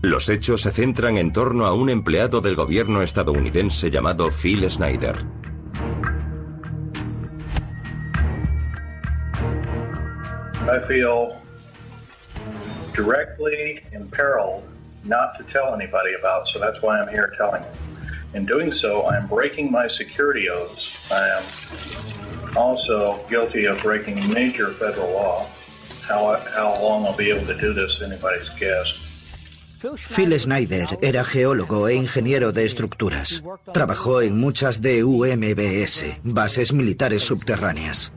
Los hechos se centran en torno a un empleado del gobierno estadounidense llamado Phil Schneider. I feel directly imperiled not to tell anybody about, so that's why I'm here telling you. In doing so, I am breaking my security oaths. I am also guilty of breaking major federal law. How long I'll be able to do this, anybody's guess. Phil Schneider era geólogo e ingeniero de estructuras. Trabajó en muchas DUMBS, bases militares subterráneas.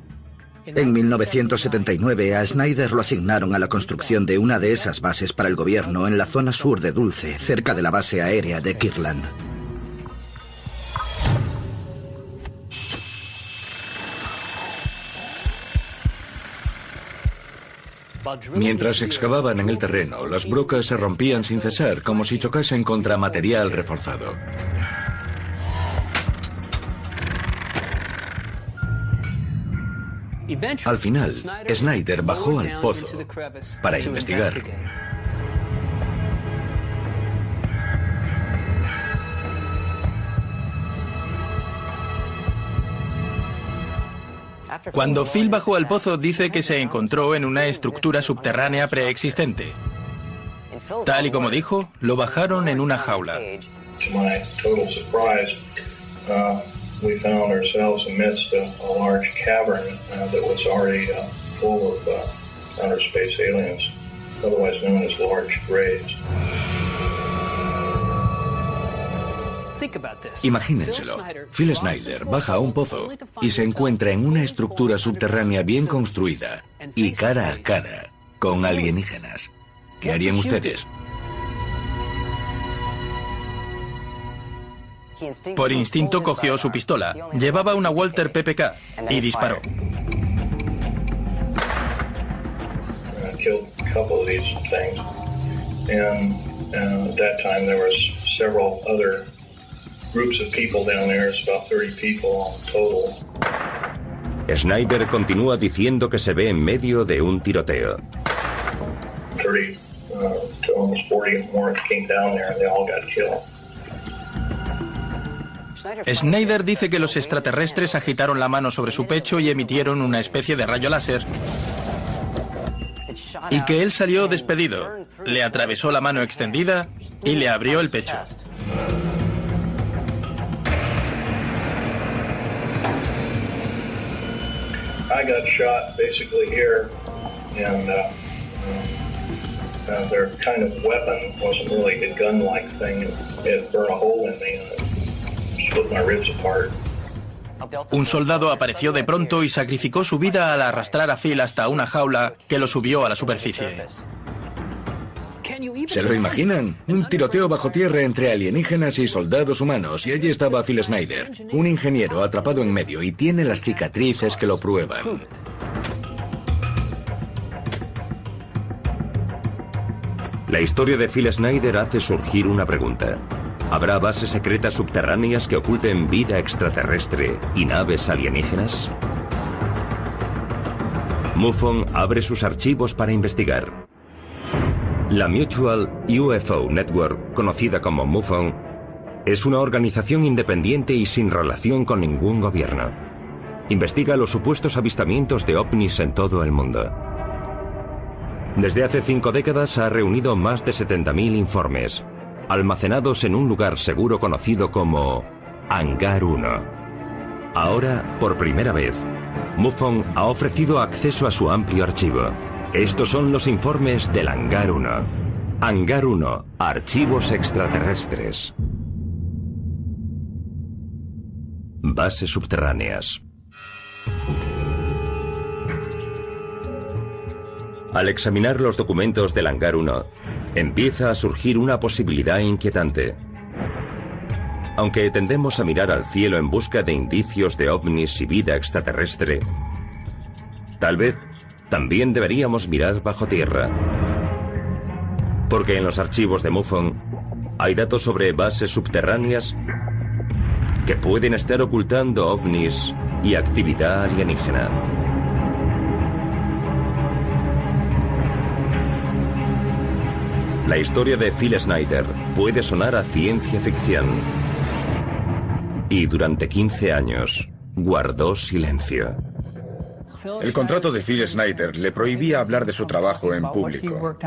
En 1979 a Schneider lo asignaron a la construcción de una de esas bases para el gobierno en la zona sur de Dulce, cerca de la base aérea de Kirtland. Mientras excavaban en el terreno, las brocas se rompían sin cesar, como si chocasen contra material reforzado. Al final, Schneider bajó al pozo para investigar. Cuando Phil bajó al pozo, dice que se encontró en una estructura subterránea preexistente. Tal y como dijo, lo bajaron en una jaula. We found ourselves amidst a large cavern that was already full of outer space aliens, otherwise known as large graves. Imagínenselo. Phil Schneider baja a un pozo y se encuentra en una estructura subterránea bien construida y cara a cara con alienígenas. ¿Qué harían ustedes? Por instinto cogió su pistola. Llevaba una Walter PPK y disparó. Schneider continúa diciendo que se ve en medio de un tiroteo. 30 to almost 40 more came down there and they all got killed. Schneider dice que los extraterrestres agitaron la mano sobre su pecho y emitieron una especie de rayo láser, y que él salió despedido, le atravesó la mano extendida y le abrió el pecho. I got shot basically here, and their kind of weapon wasn't really a gun-like thing. It burned a hole in me and it split my ribs apart. Un soldado apareció de pronto y sacrificó su vida al arrastrar a Phil hasta una jaula que lo subió a la superficie. ¿Se lo imaginan? Un tiroteo bajo tierra entre alienígenas y soldados humanos, y allí estaba Phil Schneider, un ingeniero atrapado en medio, y tiene las cicatrices que lo prueban. La historia de Phil Schneider hace surgir una pregunta. ¿Habrá bases secretas subterráneas que oculten vida extraterrestre y naves alienígenas? MUFON abre sus archivos para investigar. La Mutual UFO Network, conocida como MUFON, es una organización independiente y sin relación con ningún gobierno. Investiga los supuestos avistamientos de ovnis en todo el mundo. Desde hace 5 décadas ha reunido más de 70.000 informes, almacenados en un lugar seguro conocido como Hangar 1. Ahora, por primera vez, MUFON ha ofrecido acceso a su amplio archivo. Estos son los informes del Hangar 1. Hangar 1, archivos extraterrestres. Bases subterráneas. Al examinar los documentos del Hangar 1, empieza a surgir una posibilidad inquietante. Aunque tendemos a mirar al cielo en busca de indicios de ovnis y vida extraterrestre, tal vez también deberíamos mirar bajo tierra. Porque en los archivos de MUFON hay datos sobre bases subterráneas que pueden estar ocultando ovnis y actividad alienígena. La historia de Phil Schneider puede sonar a ciencia ficción. Y durante 15 años guardó silencio. El contrato de Phil Schneider le prohibía hablar de su trabajo en público.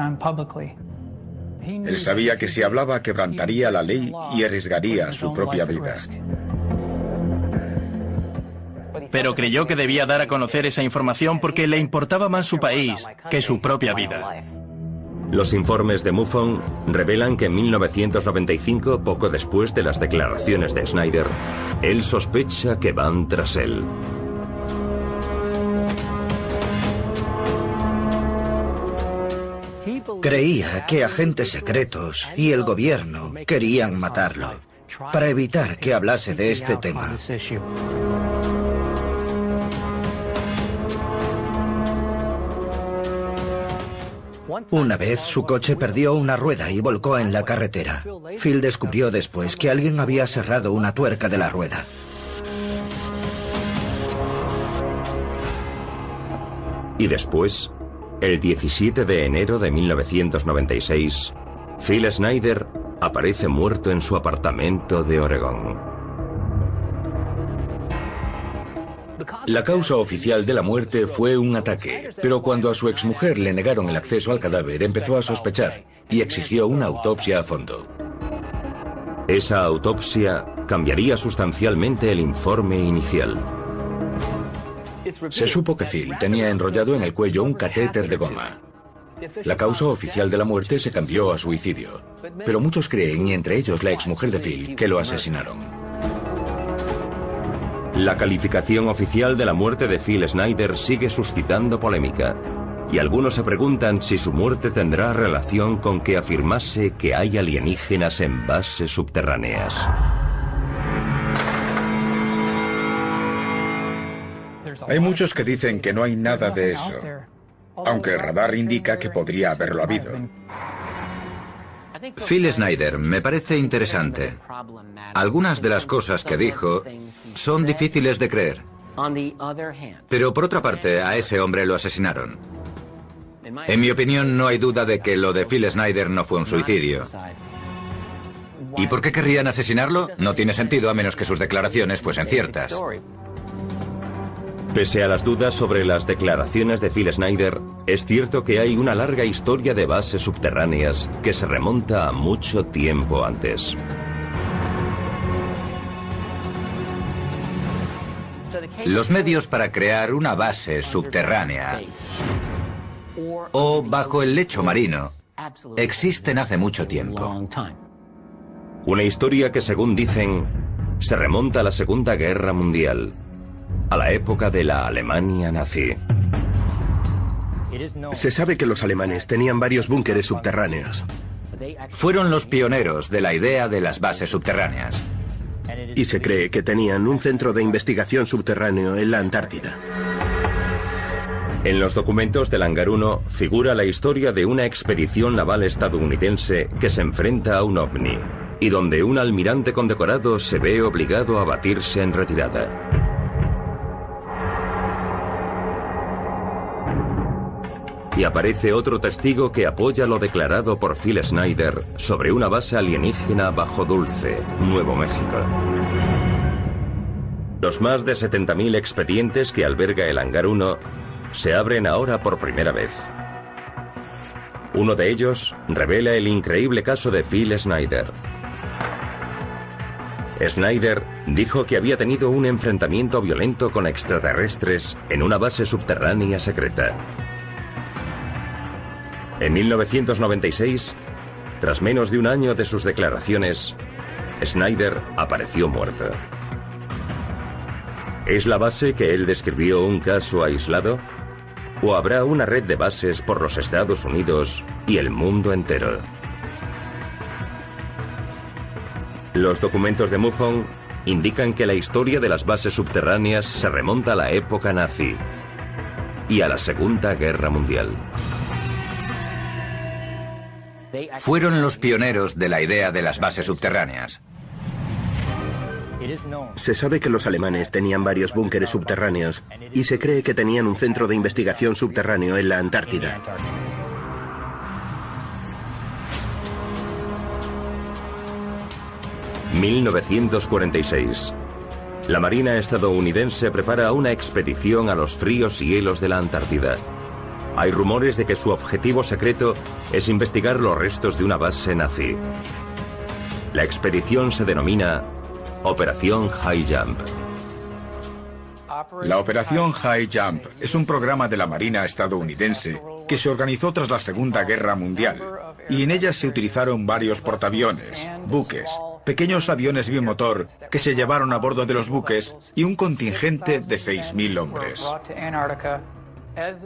Él sabía que si hablaba quebrantaría la ley y arriesgaría su propia vida. Pero creyó que debía dar a conocer esa información porque le importaba más su país que su propia vida. Los informes de MUFON revelan que en 1995, poco después de las declaraciones de Schneider, él sospecha que van tras él. Creía que agentes secretos y el gobierno querían matarlo para evitar que hablase de este tema. Una vez su coche perdió una rueda y volcó en la carretera. Phil descubrió después que alguien había cerrado una tuerca de la rueda. Y después, el 17 de enero de 1996, Phil Schneider aparece muerto en su apartamento de Oregón. La causa oficial de la muerte fue un ataque, pero cuando a su exmujer le negaron el acceso al cadáver, empezó a sospechar y exigió una autopsia a fondo. Esa autopsia cambiaría sustancialmente el informe inicial. Se supo que Phil tenía enrollado en el cuello un catéter de goma. La causa oficial de la muerte se cambió a suicidio, pero muchos creen, y entre ellos la exmujer de Phil, que lo asesinaron. La calificación oficial de la muerte de Phil Schneider sigue suscitando polémica, y algunos se preguntan si su muerte tendrá relación con que afirmase que hay alienígenas en bases subterráneas. Hay muchos que dicen que no hay nada de eso, aunque el radar indica que podría haberlo habido. Phil Schneider me parece interesante. Algunas de las cosas que dijo son difíciles de creer. Pero por otra parte, a ese hombre lo asesinaron. En mi opinión, no hay duda de que lo de Phil Schneider no fue un suicidio. ¿Y por qué querrían asesinarlo? No tiene sentido a menos que sus declaraciones fuesen ciertas. Pese a las dudas sobre las declaraciones de Phil Schneider, es cierto que hay una larga historia de bases subterráneas que se remonta a mucho tiempo antes. Los medios para crear una base subterránea o bajo el lecho marino existen hace mucho tiempo. Una historia que, según dicen, se remonta a la Segunda Guerra Mundial, a la época de la Alemania nazi. Se sabe que los alemanes tenían varios búnkeres subterráneos. Fueron los pioneros de la idea de las bases subterráneas. Y se cree que tenían un centro de investigación subterráneo en la Antártida. En los documentos del Hangar 1 figura la historia de una expedición naval estadounidense que se enfrenta a un ovni, y donde un almirante condecorado se ve obligado a batirse en retirada. Y aparece otro testigo que apoya lo declarado por Phil Schneider sobre una base alienígena bajo Dulce, Nuevo México. Los más de 70.000 expedientes que alberga el Hangar 1 se abren ahora por primera vez. Uno de ellos revela el increíble caso de Phil Schneider. Schneider dijo que había tenido un enfrentamiento violento con extraterrestres en una base subterránea secreta. En 1996, tras menos de un año de sus declaraciones, Schneider apareció muerto. ¿Es la base que él describió un caso aislado? ¿O habrá una red de bases por los Estados Unidos y el mundo entero? Los documentos de MUFON indican que la historia de las bases subterráneas se remonta a la época nazi y a la Segunda Guerra Mundial. Fueron los pioneros de la idea de las bases subterráneas. Se sabe que los alemanes tenían varios búnkeres subterráneos y se cree que tenían un centro de investigación subterráneo en la Antártida. 1946. La Marina estadounidense prepara una expedición a los fríos hielos de la Antártida. Hay rumores de que su objetivo secreto es investigar los restos de una base nazi. La expedición se denomina Operación High Jump. La Operación High Jump es un programa de la Marina estadounidense que se organizó tras la Segunda Guerra Mundial, y en ella se utilizaron varios portaaviones, buques, pequeños aviones bimotor que se llevaron a bordo de los buques y un contingente de 6.000 hombres.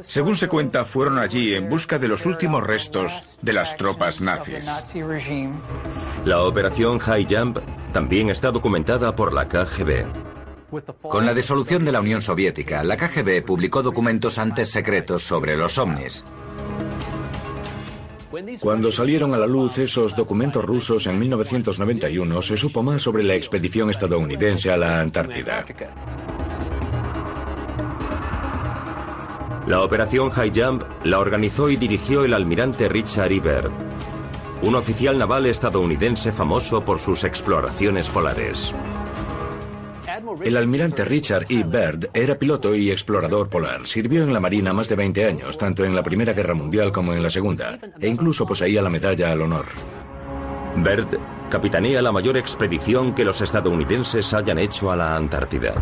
Según se cuenta, fueron allí en busca de los últimos restos de las tropas nazis. La Operación High Jump también está documentada por la KGB. Con la disolución de la Unión Soviética, la KGB publicó documentos antes secretos sobre los ovnis. Cuando salieron a la luz esos documentos rusos en 1991, se supo más sobre la expedición estadounidense a la Antártida. La Operación High Jump la organizó y dirigió el almirante Richard E. Byrd, un oficial naval estadounidense famoso por sus exploraciones polares. El almirante Richard E. Byrd era piloto y explorador polar. Sirvió en la Marina más de 20 años, tanto en la Primera Guerra Mundial como en la Segunda, e incluso poseía la Medalla al Honor. Byrd capitanea la mayor expedición que los estadounidenses hayan hecho a la Antártida.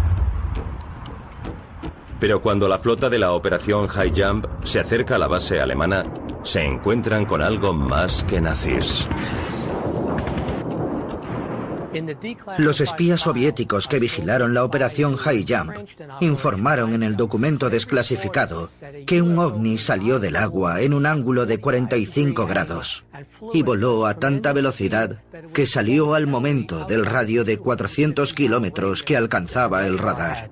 Pero cuando la flota de la Operación High Jump se acerca a la base alemana, se encuentran con algo más que nazis. Los espías soviéticos que vigilaron la Operación High Jump informaron en el documento desclasificado que un ovni salió del agua en un ángulo de 45 grados y voló a tanta velocidad que salió al momento del radio de 400 kilómetros que alcanzaba el radar.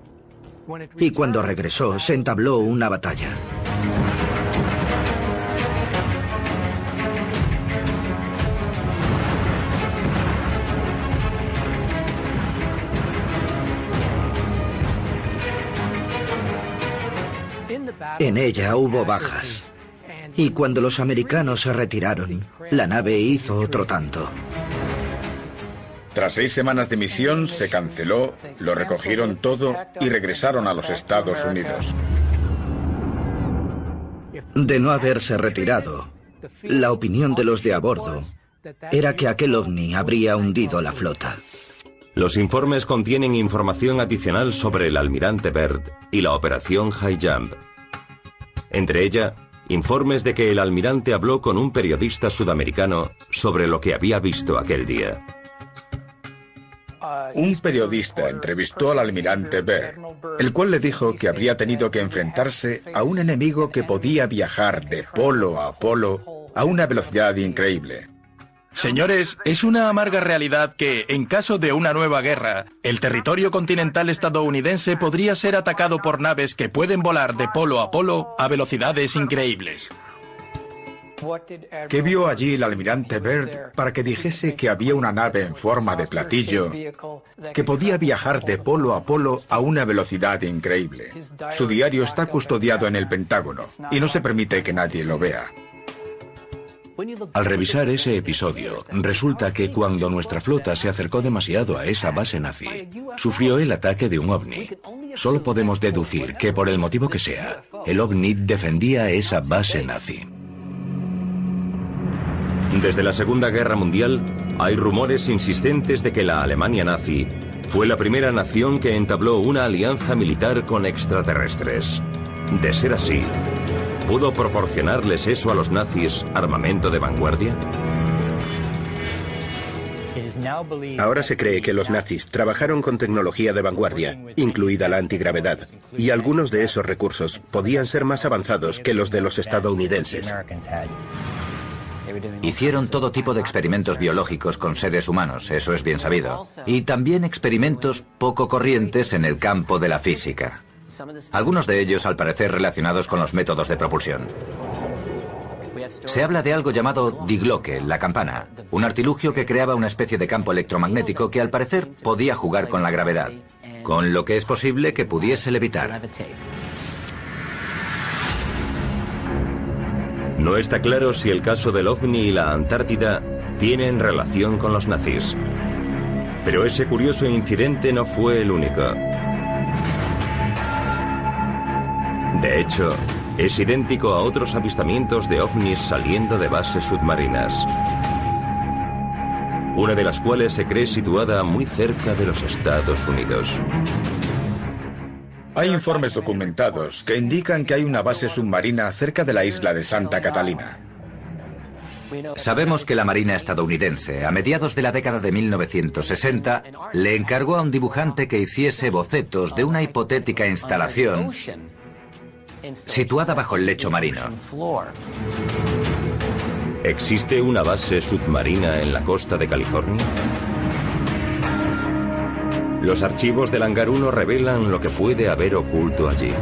Y cuando regresó se entabló una batalla. En ella hubo bajas. Y cuando los americanos se retiraron, la nave hizo otro tanto. Tras 6 semanas de misión, se canceló, lo recogieron todo y regresaron a los Estados Unidos. De no haberse retirado, la opinión de los de a bordo era que aquel ovni habría hundido la flota. Los informes contienen información adicional sobre el almirante Byrd y la Operación High Jump. Entre ella, informes de que el almirante habló con un periodista sudamericano sobre lo que había visto aquel día. Un periodista entrevistó al almirante Byrd, el cual le dijo que habría tenido que enfrentarse a un enemigo que podía viajar de polo a polo a una velocidad increíble. Señores, es una amarga realidad que, en caso de una nueva guerra, el territorio continental estadounidense podría ser atacado por naves que pueden volar de polo a velocidades increíbles. ¿Qué vio allí el almirante Byrd para que dijese que había una nave en forma de platillo que podía viajar de polo a una velocidad increíble? Su diario está custodiado en el Pentágono y no se permite que nadie lo vea. Al revisar ese episodio, resulta que cuando nuestra flota se acercó demasiado a esa base nazi, sufrió el ataque de un ovni. Solo podemos deducir que, por el motivo que sea, el ovni defendía esa base nazi. Desde la Segunda Guerra Mundial, hay rumores insistentes de que la Alemania nazi fue la primera nación que entabló una alianza militar con extraterrestres. De ser así, ¿pudo proporcionarles eso a los nazis armamento de vanguardia? Ahora se cree que los nazis trabajaron con tecnología de vanguardia, incluida la antigravedad, y algunos de esos recursos podían ser más avanzados que los de los estadounidenses. Hicieron todo tipo de experimentos biológicos con seres humanos, eso es bien sabido. Y también experimentos poco corrientes en el campo de la física. Algunos de ellos, al parecer, relacionados con los métodos de propulsión. Se habla de algo llamado Die Glocke, la campana, un artilugio que creaba una especie de campo electromagnético que, al parecer, podía jugar con la gravedad, con lo que es posible que pudiese levitar. No está claro si el caso del OVNI y la Antártida tienen relación con los nazis. Pero ese curioso incidente no fue el único. De hecho, es idéntico a otros avistamientos de ovnis saliendo de bases submarinas, una de las cuales se cree situada muy cerca de los Estados Unidos. Hay informes documentados que indican que hay una base submarina cerca de la isla de Santa Catalina. Sabemos que la Marina estadounidense, a mediados de la década de 1960, le encargó a un dibujante que hiciese bocetos de una hipotética instalación situada bajo el lecho marino. ¿Existe una base submarina en la costa de California? Los archivos del Hangar 1 revelan lo que puede haber oculto allí.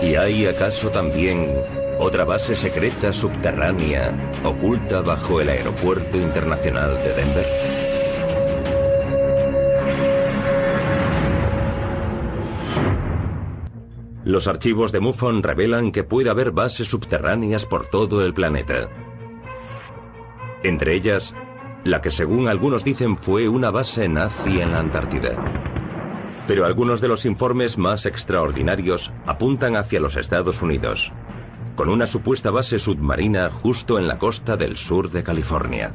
¿Y hay acaso también otra base secreta subterránea oculta bajo el Aeropuerto Internacional de Denver? Los archivos de MUFON revelan que puede haber bases subterráneas por todo el planeta. Entre ellas, la que según algunos dicen fue una base nazi en la Antártida. Pero algunos de los informes más extraordinarios apuntan hacia los Estados Unidos, con una supuesta base submarina justo en la costa del sur de California.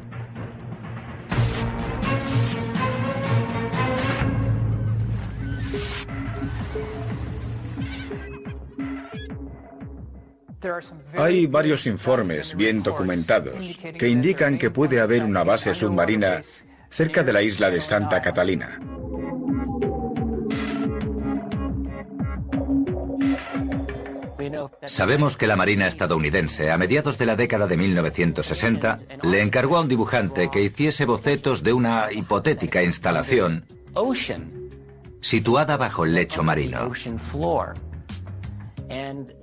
Hay varios informes bien documentados que indican que puede haber una base submarina cerca de la isla de Santa Catalina. Sabemos que la Marina estadounidense, a mediados de la década de 1960, le encargó a un dibujante que hiciese bocetos de una hipotética instalación situada bajo el lecho marino.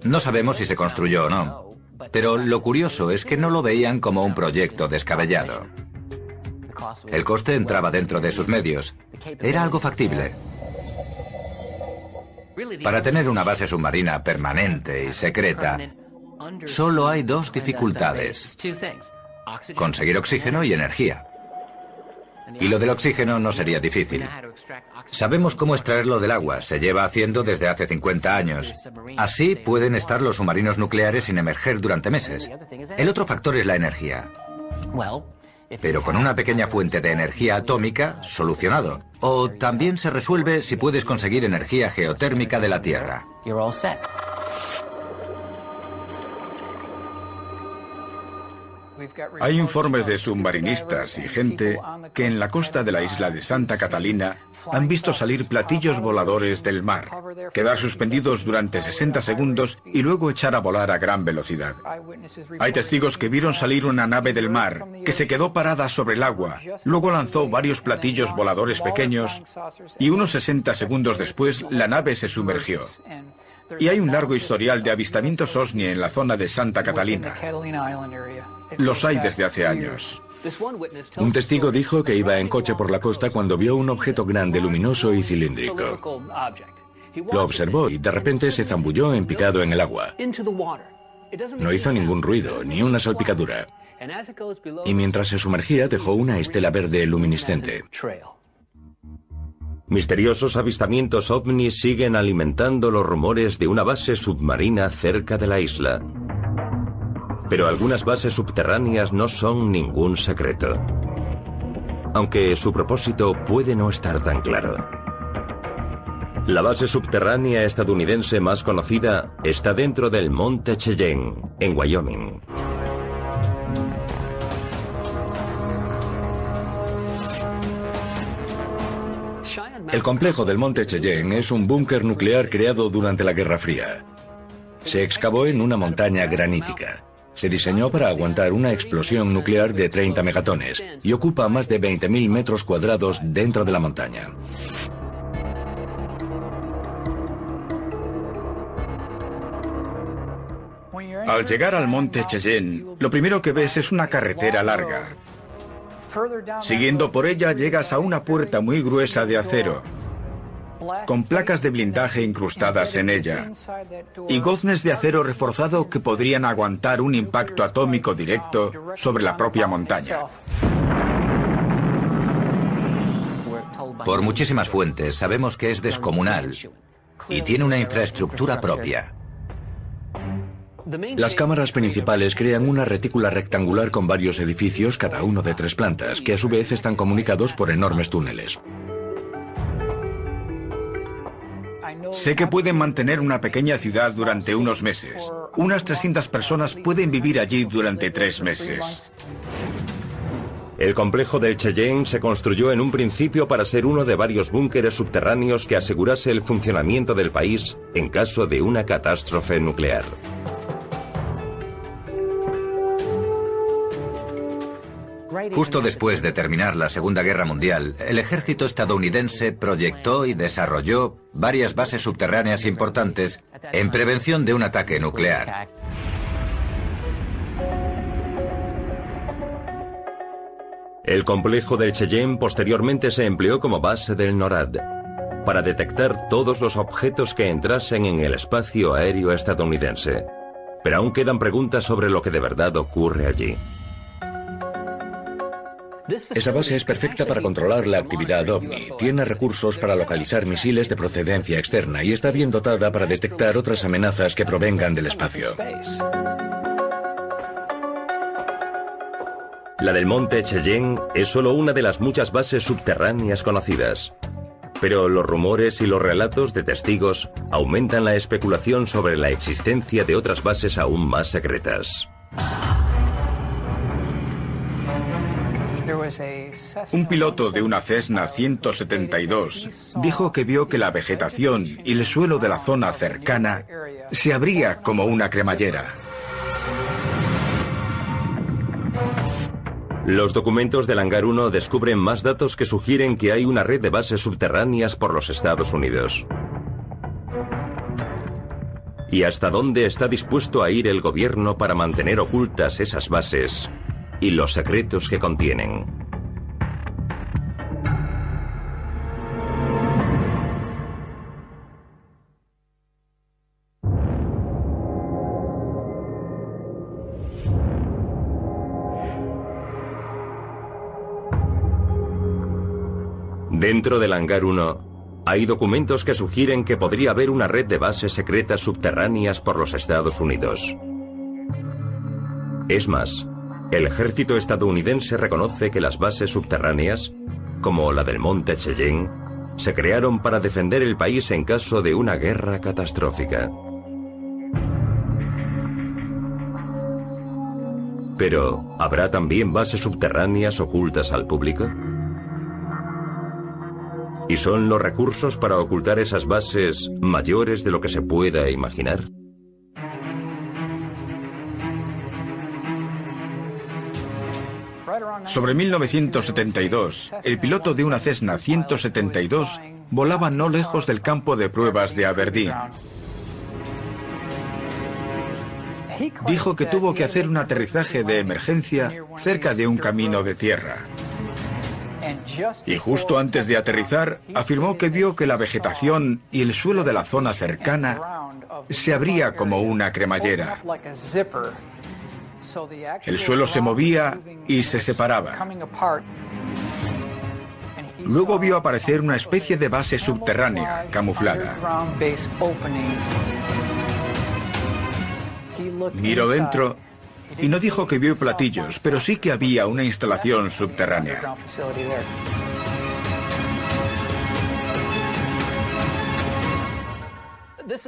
No sabemos si se construyó o no, pero lo curioso es que no lo veían como un proyecto descabellado. El coste entraba dentro de sus medios. Era algo factible. Para tener una base submarina permanente y secreta, solo hay dos dificultades: conseguir oxígeno y energía. Y lo del oxígeno no sería difícil. Sabemos cómo extraerlo del agua, se lleva haciendo desde hace 50 años. Así pueden estar los submarinos nucleares sin emerger durante meses. El otro factor es la energía. Pero con una pequeña fuente de energía atómica, solucionado. O también se resuelve si puedes conseguir energía geotérmica de la Tierra. Hay informes de submarinistas y gente que en la costa de la isla de Santa Catalina han visto salir platillos voladores del mar, quedar suspendidos durante 60 segundos y luego echar a volar a gran velocidad. Hay testigos que vieron salir una nave del mar que se quedó parada sobre el agua, luego lanzó varios platillos voladores pequeños y unos 60 segundos después la nave se sumergió. Y hay un largo historial de avistamientos OVNI en la zona de Santa Catalina. Los hay desde hace años. Un testigo dijo que iba en coche por la costa cuando vio un objeto grande, luminoso y cilíndrico. Lo observó y de repente se zambulló en picado en el agua. No hizo ningún ruido, ni una salpicadura. Y mientras se sumergía dejó una estela verde luminiscente. Misteriosos avistamientos ovnis siguen alimentando los rumores de una base submarina cerca de la isla. Pero algunas bases subterráneas no son ningún secreto, aunque su propósito puede no estar tan claro. La base subterránea estadounidense más conocida está dentro del Monte Cheyenne, en Wyoming. El complejo del Monte Cheyenne es un búnker nuclear creado durante la Guerra Fría. Se excavó en una montaña granítica. Se diseñó para aguantar una explosión nuclear de 30 megatones y ocupa más de 20.000 metros cuadrados dentro de la montaña. Al llegar al Monte Cheyenne, lo primero que ves es una carretera larga. Siguiendo por ella llegas a una puerta muy gruesa de acero, con placas de blindaje incrustadas en ella, y goznes de acero reforzado que podrían aguantar un impacto atómico directo sobre la propia montaña. Por muchísimas fuentes sabemos que es descomunal y tiene una infraestructura propia. Las cámaras principales crean una retícula rectangular con varios edificios, cada uno de 3 plantas, que a su vez están comunicados por enormes túneles. Sé que pueden mantener una pequeña ciudad durante unos meses. Unas 300 personas pueden vivir allí durante 3 meses. El complejo del Cheyenne se construyó en un principio para ser uno de varios búnkeres subterráneos que asegurase el funcionamiento del país en caso de una catástrofe nuclear. Justo después de terminar la Segunda Guerra Mundial, el ejército estadounidense proyectó y desarrolló varias bases subterráneas importantes en prevención de un ataque nuclear. El complejo del Cheyenne posteriormente se empleó como base del NORAD, para detectar todos los objetos que entrasen en el espacio aéreo estadounidense. Pero aún quedan preguntas sobre lo que de verdad ocurre allí. Esa base es perfecta para controlar la actividad OVNI, tiene recursos para localizar misiles de procedencia externa y está bien dotada para detectar otras amenazas que provengan del espacio. La del Monte Cheyenne es solo una de las muchas bases subterráneas conocidas. Pero los rumores y los relatos de testigos aumentan la especulación sobre la existencia de otras bases aún más secretas. Un piloto de una Cessna 172 dijo que vio que la vegetación y el suelo de la zona cercana se abría como una cremallera. Los documentos del Hangar 1 descubren más datos que sugieren que hay una red de bases subterráneas por los Estados Unidos. ¿Y hasta dónde está dispuesto a ir el gobierno para mantener ocultas esas bases y los secretos que contienen? Dentro del Hangar 1 hay documentos que sugieren que podría haber una red de bases secretas subterráneas por los Estados Unidos. Es más, el ejército estadounidense reconoce que las bases subterráneas, como la del Monte Cheyenne, se crearon para defender el país en caso de una guerra catastrófica. Pero, ¿habrá también bases subterráneas ocultas al público? ¿Y son los recursos para ocultar esas bases mayores de lo que se pueda imaginar? Sobre 1972, el piloto de una Cessna 172 volaba no lejos del campo de pruebas de Aberdeen. Dijo que tuvo que hacer un aterrizaje de emergencia cerca de un camino de tierra. Y justo antes de aterrizar, afirmó que vio que la vegetación y el suelo de la zona cercana se abría como una cremallera. El suelo se movía y se separaba. Luego vio aparecer una especie de base subterránea, camuflada. Miró dentro y no dijo que vio platillos, pero sí que había una instalación subterránea.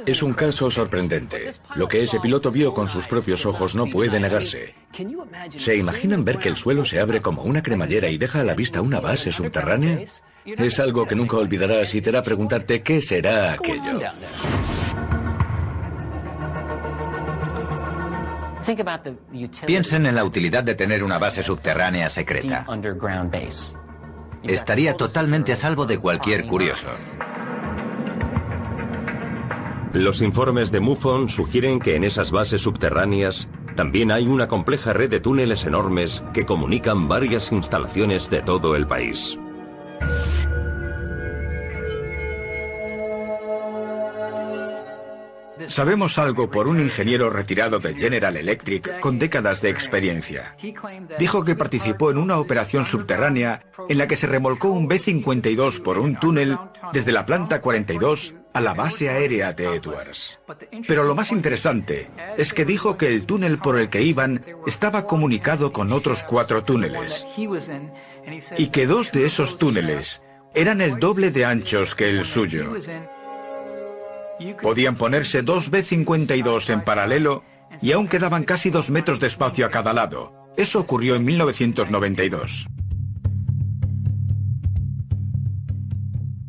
Es un caso sorprendente. Lo que ese piloto vio con sus propios ojos no puede negarse. ¿Se imaginan ver que el suelo se abre como una cremallera y deja a la vista una base subterránea? Es algo que nunca olvidarás y te hará preguntarte qué será aquello. Piensen en la utilidad de tener una base subterránea secreta. Estaría totalmente a salvo de cualquier curioso. Los informes de MUFON sugieren que en esas bases subterráneas también hay una compleja red de túneles enormes que comunican varias instalaciones de todo el país. Sabemos algo por un ingeniero retirado de General Electric con décadas de experiencia. Dijo que participó en una operación subterránea en la que se remolcó un B-52 por un túnel desde la planta 42 a la base aérea de Edwards. Pero lo más interesante es que dijo que el túnel por el que iban estaba comunicado con otros 4 túneles y que 2 de esos túneles eran el doble de anchos que el suyo. Podían ponerse 2 B-52 en paralelo y aún quedaban casi 2 metros de espacio a cada lado. Eso ocurrió en 1992.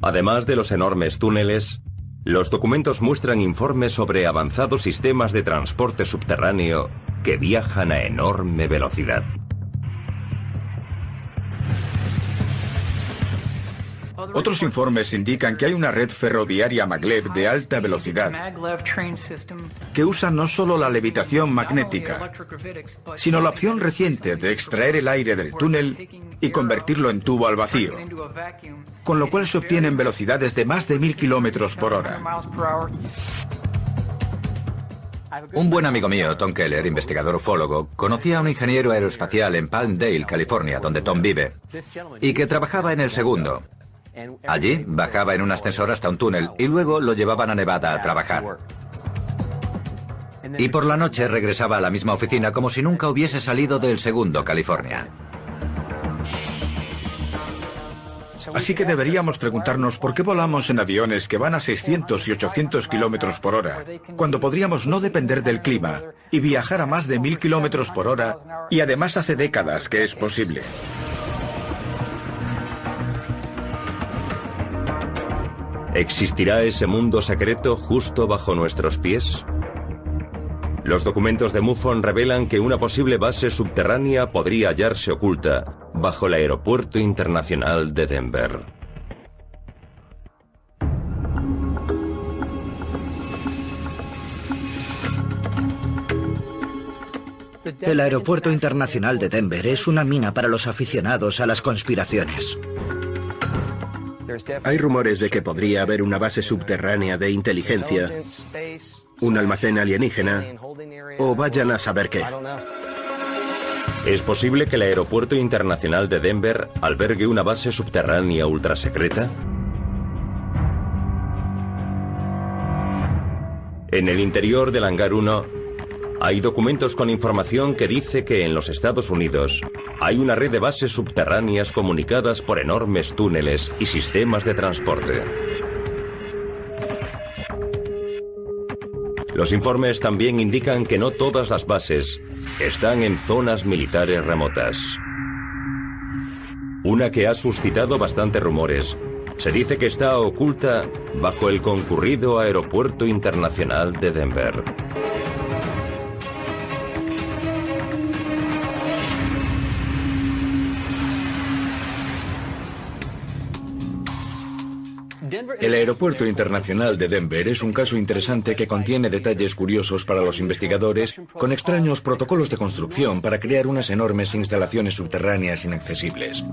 Además de los enormes túneles, los documentos muestran informes sobre avanzados sistemas de transporte subterráneo que viajan a enorme velocidad. Otros informes indican que hay una red ferroviaria maglev de alta velocidad que usa no solo la levitación magnética, sino la opción reciente de extraer el aire del túnel y convertirlo en tubo al vacío, con lo cual se obtienen velocidades de más de 1000 kilómetros por hora. Un buen amigo mío, Tom Keller, investigador ufólogo, conocía a un ingeniero aeroespacial en Palmdale, California, donde Tom vive, y que trabajaba en el segundo. Allí bajaba en un ascensor hasta un túnel y luego lo llevaban a Nevada a trabajar. Y por la noche regresaba a la misma oficina como si nunca hubiese salido del segundo, California. Así que deberíamos preguntarnos por qué volamos en aviones que van a 600 y 800 kilómetros por hora, cuando podríamos no depender del clima y viajar a más de 1000 kilómetros por hora, y además hace décadas que es posible. ¿Existirá ese mundo secreto justo bajo nuestros pies? Los documentos de MUFON revelan que una posible base subterránea podría hallarse oculta bajo el Aeropuerto Internacional de Denver. El Aeropuerto Internacional de Denver es una mina para los aficionados a las conspiraciones. Hay rumores de que podría haber una base subterránea de inteligencia, un almacén alienígena, o vayan a saber qué. ¿Es posible que el Aeropuerto Internacional de Denver albergue una base subterránea ultrasecreta? En el interior del Hangar 1 hay documentos con información que dice que en los Estados Unidos hay una red de bases subterráneas comunicadas por enormes túneles y sistemas de transporte. Los informes también indican que no todas las bases están en zonas militares remotas. Una que ha suscitado bastantes rumores se dice que está oculta bajo el concurrido Aeropuerto Internacional de Denver. El Aeropuerto Internacional de Denver es un caso interesante que contiene detalles curiosos para los investigadores, con extraños protocolos de construcción para crear unas enormes instalaciones subterráneas inaccesibles.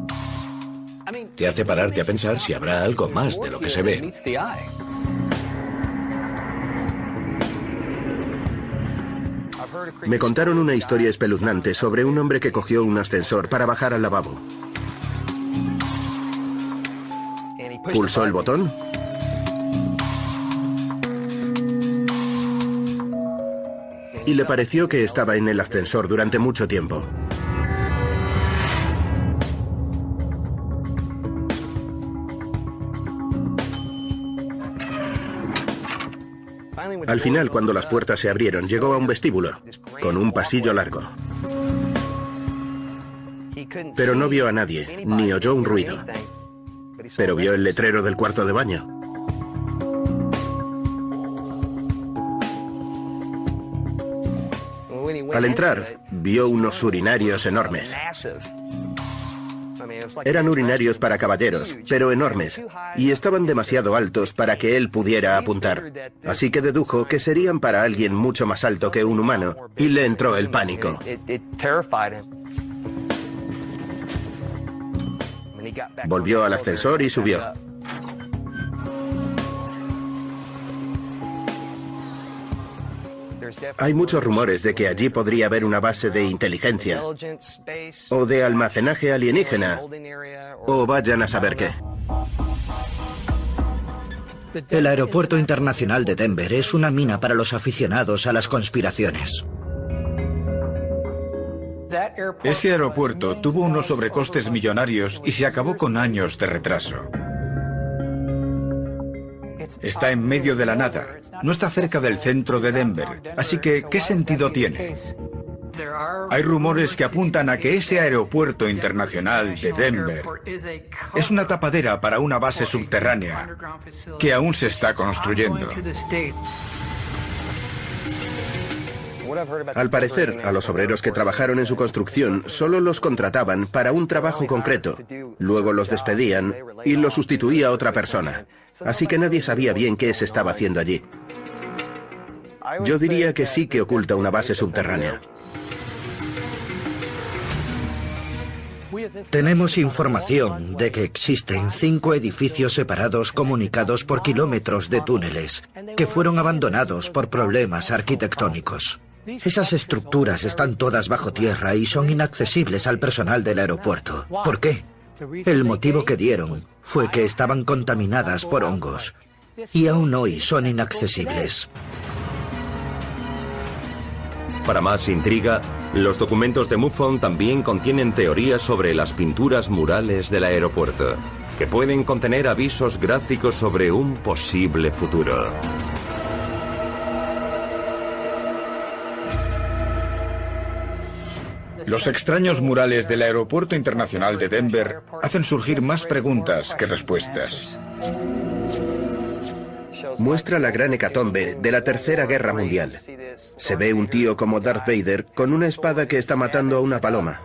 Te hace pararte a pensar si habrá algo más de lo que se ve. Me contaron una historia espeluznante sobre un hombre que cogió un ascensor para bajar al lavabo. Pulsó el botón y le pareció que estaba en el ascensor durante mucho tiempo. Al final, cuando las puertas se abrieron, llegó a un vestíbulo, con un pasillo largo. Pero no vio a nadie, ni oyó un ruido. Pero vio el letrero del cuarto de baño. Al entrar, vio unos urinarios enormes. Eran urinarios para caballeros, pero enormes, y estaban demasiado altos para que él pudiera apuntar. Así que dedujo que serían para alguien mucho más alto que un humano, y le entró el pánico. Volvió al ascensor y subió. Hay muchos rumores de que allí podría haber una base de inteligencia o de almacenaje alienígena, o vayan a saber qué. El Aeropuerto Internacional de Denver es una mina para los aficionados a las conspiraciones. Ese aeropuerto tuvo unos sobrecostes millonarios y se acabó con años de retraso. Está en medio de la nada, no está cerca del centro de Denver, así que ¿qué sentido tiene? Hay rumores que apuntan a que ese aeropuerto internacional de Denver es una tapadera para una base subterránea que aún se está construyendo. Al parecer, a los obreros que trabajaron en su construcción solo los contrataban para un trabajo concreto. Luego los despedían y los sustituía otra persona. Así que nadie sabía bien qué se estaba haciendo allí. Yo diría que sí que oculta una base subterránea. Tenemos información de que existen 5 edificios separados comunicados por kilómetros de túneles que fueron abandonados por problemas arquitectónicos. Esas estructuras están todas bajo tierra y son inaccesibles al personal del aeropuerto. ¿Por qué? El motivo que dieron fue que estaban contaminadas por hongos y aún hoy son inaccesibles. Para más intriga, los documentos de MUFON también contienen teorías sobre las pinturas murales del aeropuerto, que pueden contener avisos gráficos sobre un posible futuro. Los extraños murales del Aeropuerto Internacional de Denver hacen surgir más preguntas que respuestas. Muestra la gran hecatombe de la Tercera Guerra Mundial. Se ve un tío como Darth Vader con una espada que está matando a una paloma.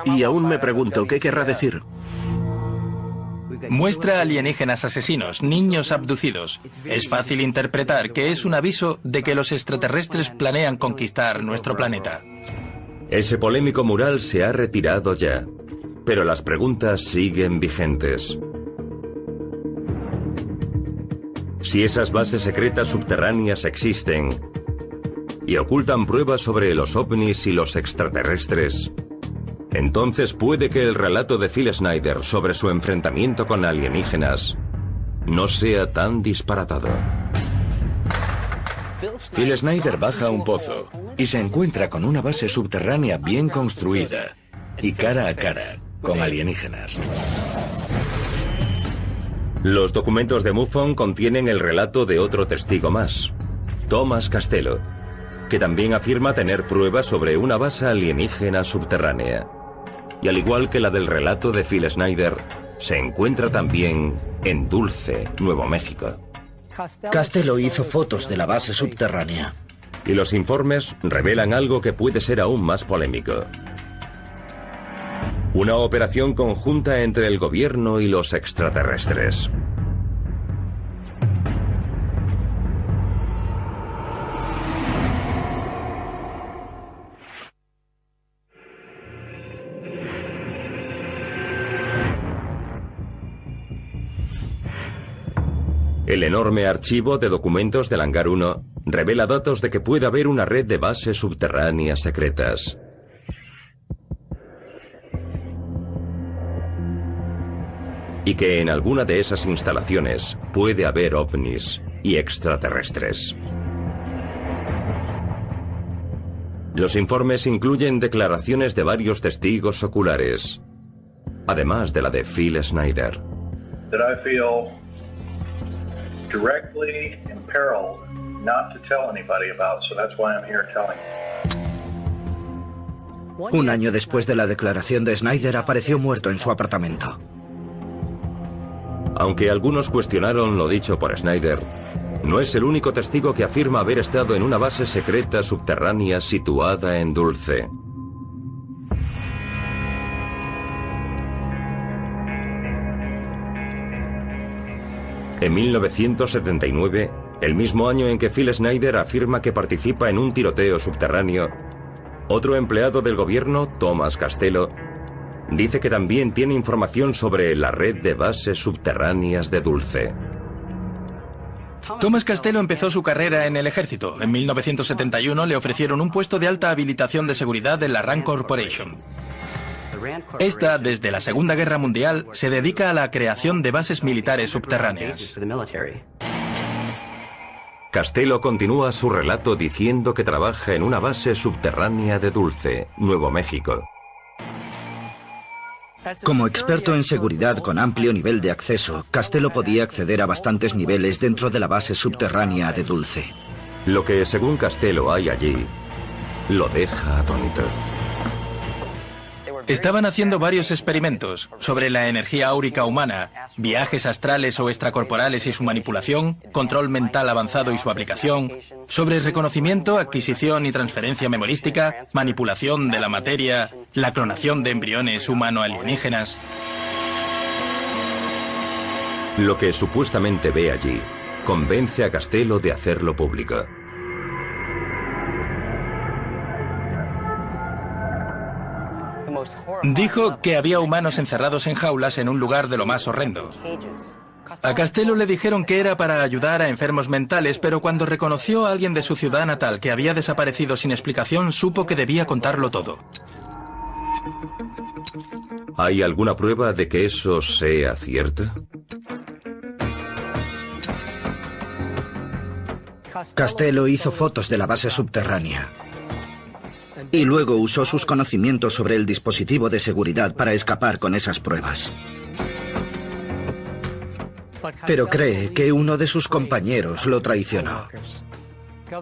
Y aún me pregunto qué querrá decir. Muestra alienígenas asesinos, niños abducidos. Es fácil interpretar que es un aviso de que los extraterrestres planean conquistar nuestro planeta. Ese polémico mural se ha retirado ya, pero las preguntas siguen vigentes. Si esas bases secretas subterráneas existen y ocultan pruebas sobre los ovnis y los extraterrestres, entonces puede que el relato de Phil Schneider sobre su enfrentamiento con alienígenas no sea tan disparatado. Phil Schneider baja a un pozo y se encuentra con una base subterránea bien construida y cara a cara con alienígenas. Los documentos de MUFON contienen el relato de otro testigo más, Thomas Castello, que también afirma tener pruebas sobre una base alienígena subterránea. Y al igual que la del relato de Phil Schneider, se encuentra también en Dulce, Nuevo México. Castello hizo fotos de la base subterránea. Y los informes revelan algo que puede ser aún más polémico. Una operación conjunta entre el gobierno y los extraterrestres. El enorme archivo de documentos del Hangar 1 revela datos de que puede haber una red de bases subterráneas secretas. Y que en alguna de esas instalaciones puede haber ovnis y extraterrestres. Los informes incluyen declaraciones de varios testigos oculares, además de la de Phil Schneider. Directly imperiled not to tell anybody about, so that's why I'm here telling you. Un año después de la declaración de Schneider apareció muerto en su apartamento. Aunque algunos cuestionaron lo dicho por Schneider, no es el único testigo que afirma haber estado en una base secreta subterránea situada en Dulce. En 1979, el mismo año en que Phil Schneider afirma que participa en un tiroteo subterráneo, otro empleado del gobierno, Thomas Castello, dice que también tiene información sobre la red de bases subterráneas de Dulce. Thomas Castello empezó su carrera en el ejército. En 1971 le ofrecieron un puesto de alta habilitación de seguridad en la Rand Corporation. Esta, desde la Segunda Guerra Mundial, se dedica a la creación de bases militares subterráneas. Castello continúa su relato diciendo que trabaja en una base subterránea de Dulce, Nuevo México. Como experto en seguridad con amplio nivel de acceso, Castello podía acceder a bastantes niveles dentro de la base subterránea de Dulce. Lo que, según Castello, hay allí, lo deja atónito. Estaban haciendo varios experimentos sobre la energía áurica humana, viajes astrales o extracorporales y su manipulación, control mental avanzado y su aplicación, sobre reconocimiento, adquisición y transferencia memorística, manipulación de la materia, la clonación de embriones humano-alienígenas. Lo que supuestamente ve allí convence a Castello de hacerlo público. Dijo que había humanos encerrados en jaulas en un lugar de lo más horrendo. A Castello le dijeron que era para ayudar a enfermos mentales, pero cuando reconoció a alguien de su ciudad natal que había desaparecido sin explicación, supo que debía contarlo todo. ¿Hay alguna prueba de que eso sea cierto? Castello hizo fotos de la base subterránea y luego usó sus conocimientos sobre el dispositivo de seguridad para escapar con esas pruebas. Pero cree que uno de sus compañeros lo traicionó.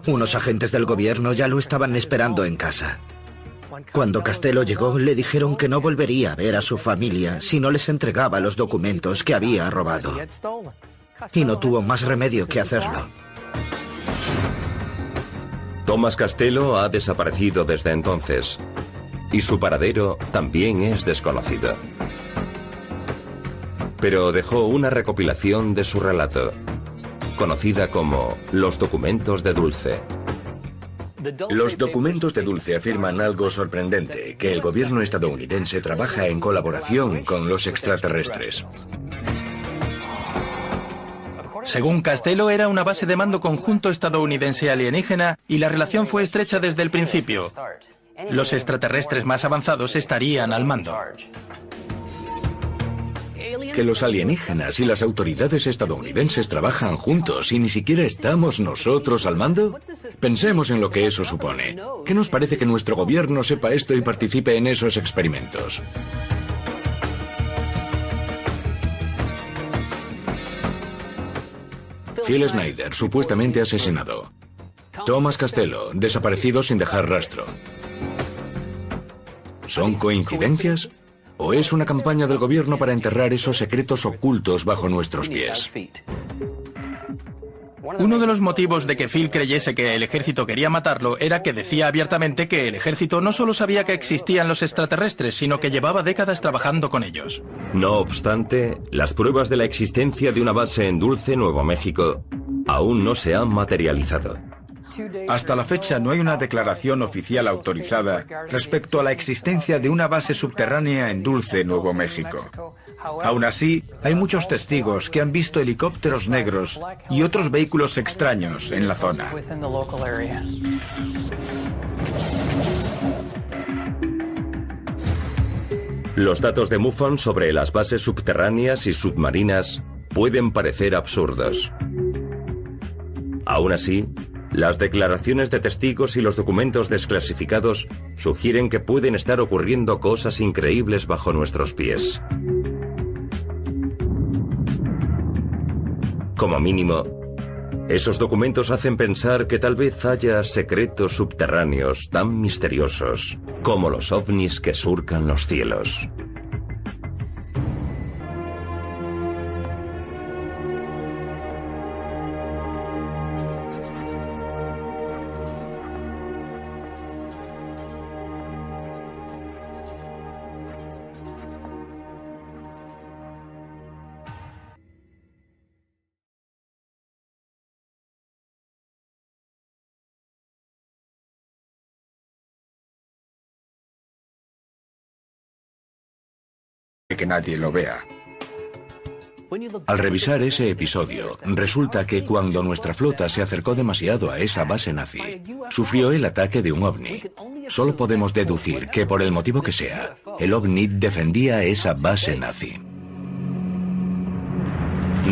Unos agentes del gobierno ya lo estaban esperando en casa. Cuando Castello llegó, le dijeron que no volvería a ver a su familia si no les entregaba los documentos que había robado. Y no tuvo más remedio que hacerlo. Thomas Castello ha desaparecido desde entonces, y su paradero también es desconocido. Pero dejó una recopilación de su relato, conocida como Los documentos de Dulce. Los documentos de Dulce afirman algo sorprendente, que el gobierno estadounidense trabaja en colaboración con los extraterrestres. Según Castello, era una base de mando conjunto estadounidense alienígena y la relación fue estrecha desde el principio. Los extraterrestres más avanzados estarían al mando. Que los alienígenas y las autoridades estadounidenses trabajan juntos y ni siquiera estamos nosotros al mando. Pensemos en lo que eso supone. ¿Qué nos parece que nuestro gobierno sepa esto y participe en esos experimentos? Phil Schneider, supuestamente asesinado. Thomas Castello, desaparecido sin dejar rastro. ¿Son coincidencias? ¿O es una campaña del gobierno para enterrar esos secretos ocultos bajo nuestros pies? Uno de los motivos de que Phil creyese que el ejército quería matarlo era que decía abiertamente que el ejército no solo sabía que existían los extraterrestres, sino que llevaba décadas trabajando con ellos. No obstante, las pruebas de la existencia de una base en Dulce, Nuevo México, aún no se han materializado. Hasta la fecha no hay una declaración oficial autorizada respecto a la existencia de una base subterránea en Dulce, Nuevo México. Aún así, hay muchos testigos que han visto helicópteros negros y otros vehículos extraños en la zona. Los datos de MUFON sobre las bases subterráneas y submarinas pueden parecer absurdos. Aún así, las declaraciones de testigos y los documentos desclasificados sugieren que pueden estar ocurriendo cosas increíbles bajo nuestros pies. Como mínimo, esos documentos hacen pensar que tal vez haya secretos subterráneos tan misteriosos como los ovnis que surcan los cielos. Que nadie lo vea. Al revisar ese episodio, resulta que cuando nuestra flota se acercó demasiado a esa base nazi, sufrió el ataque de un ovni. Solo podemos deducir que por el motivo que sea, el ovni defendía esa base nazi.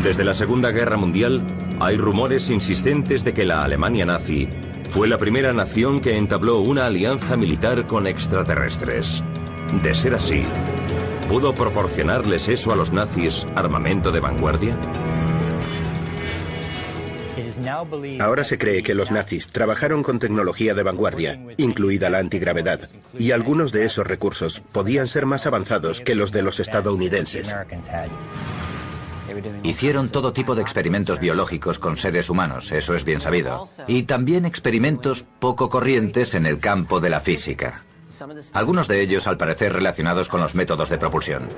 Desde la Segunda Guerra Mundial, hay rumores insistentes de que la Alemania nazi fue la primera nación que entabló una alianza militar con extraterrestres. De ser así, ¿pudo proporcionarles eso a los nazis armamento de vanguardia? Ahora se cree que los nazis trabajaron con tecnología de vanguardia, incluida la antigravedad, y algunos de esos recursos podían ser más avanzados que los de los estadounidenses. Hicieron todo tipo de experimentos biológicos con seres humanos, eso es bien sabido. Y también experimentos poco corrientes en el campo de la física. Algunos de ellos, al parecer, relacionados con los métodos de propulsión.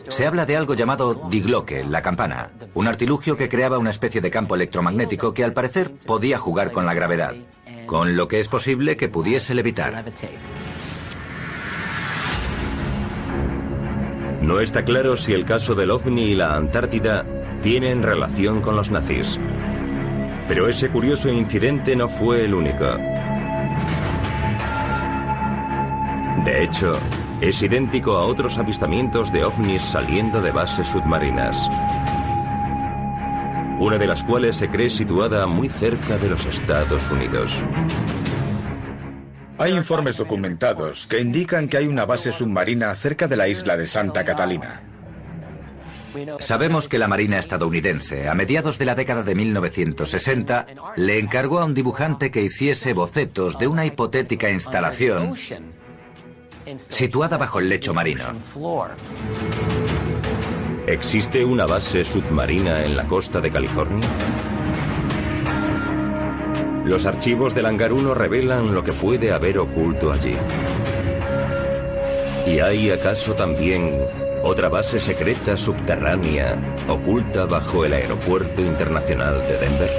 Se habla de algo llamado Die Glocke, la campana, un artilugio que creaba una especie de campo electromagnético que al parecer podía jugar con la gravedad, con lo que es posible que pudiese levitar. No está claro si el caso del OVNI y la Antártida tienen relación con los nazis. Pero ese curioso incidente no fue el único. De hecho, es idéntico a otros avistamientos de ovnis saliendo de bases submarinas, una de las cuales se cree situada muy cerca de los Estados Unidos. Hay informes documentados que indican que hay una base submarina cerca de la isla de Santa Catalina. Sabemos que la Marina estadounidense, a mediados de la década de 1960, le encargó a un dibujante que hiciese bocetos de una hipotética instalación situada bajo el lecho marino. ¿Existe una base submarina en la costa de California? Los archivos del Hangar 1 revelan lo que puede haber oculto allí. ¿Y hay acaso también otra base secreta subterránea oculta bajo el Aeropuerto Internacional de Denver?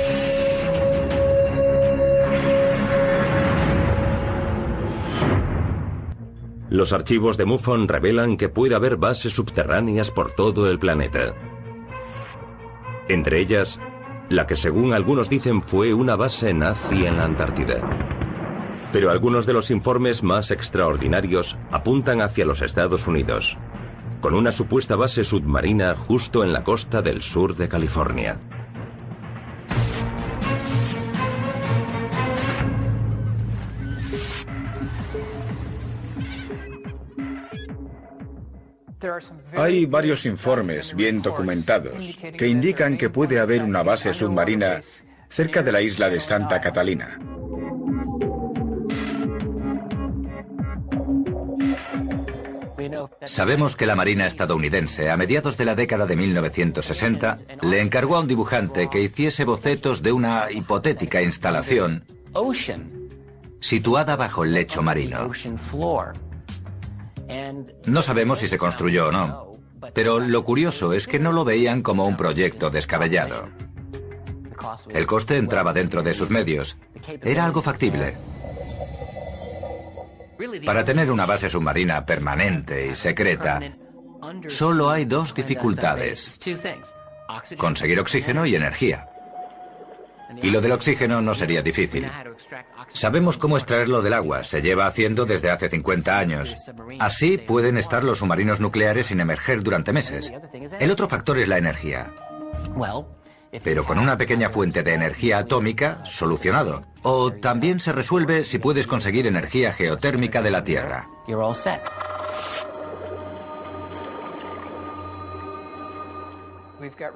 Los archivos de MUFON revelan que puede haber bases subterráneas por todo el planeta. Entre ellas, la que según algunos dicen fue una base nazi en la Antártida. Pero algunos de los informes más extraordinarios apuntan hacia los Estados Unidos, con una supuesta base submarina justo en la costa del sur de California. Hay varios informes bien documentados que indican que puede haber una base submarina cerca de la isla de Santa Catalina. Sabemos que la Marina estadounidense, a mediados de la década de 1960, le encargó a un dibujante que hiciese bocetos de una hipotética instalación situada bajo el lecho marino. No sabemos si se construyó o no, pero lo curioso es que no lo veían como un proyecto descabellado. El coste entraba dentro de sus medios. Era algo factible. Para tener una base submarina permanente y secreta, solo hay dos dificultades: conseguir oxígeno y energía. Y lo del oxígeno no sería difícil. Sabemos cómo extraerlo del agua, se lleva haciendo desde hace 50 años. Así pueden estar los submarinos nucleares sin emerger durante meses. El otro factor es la energía. Pero con una pequeña fuente de energía atómica, solucionado. O también se resuelve si puedes conseguir energía geotérmica de la Tierra.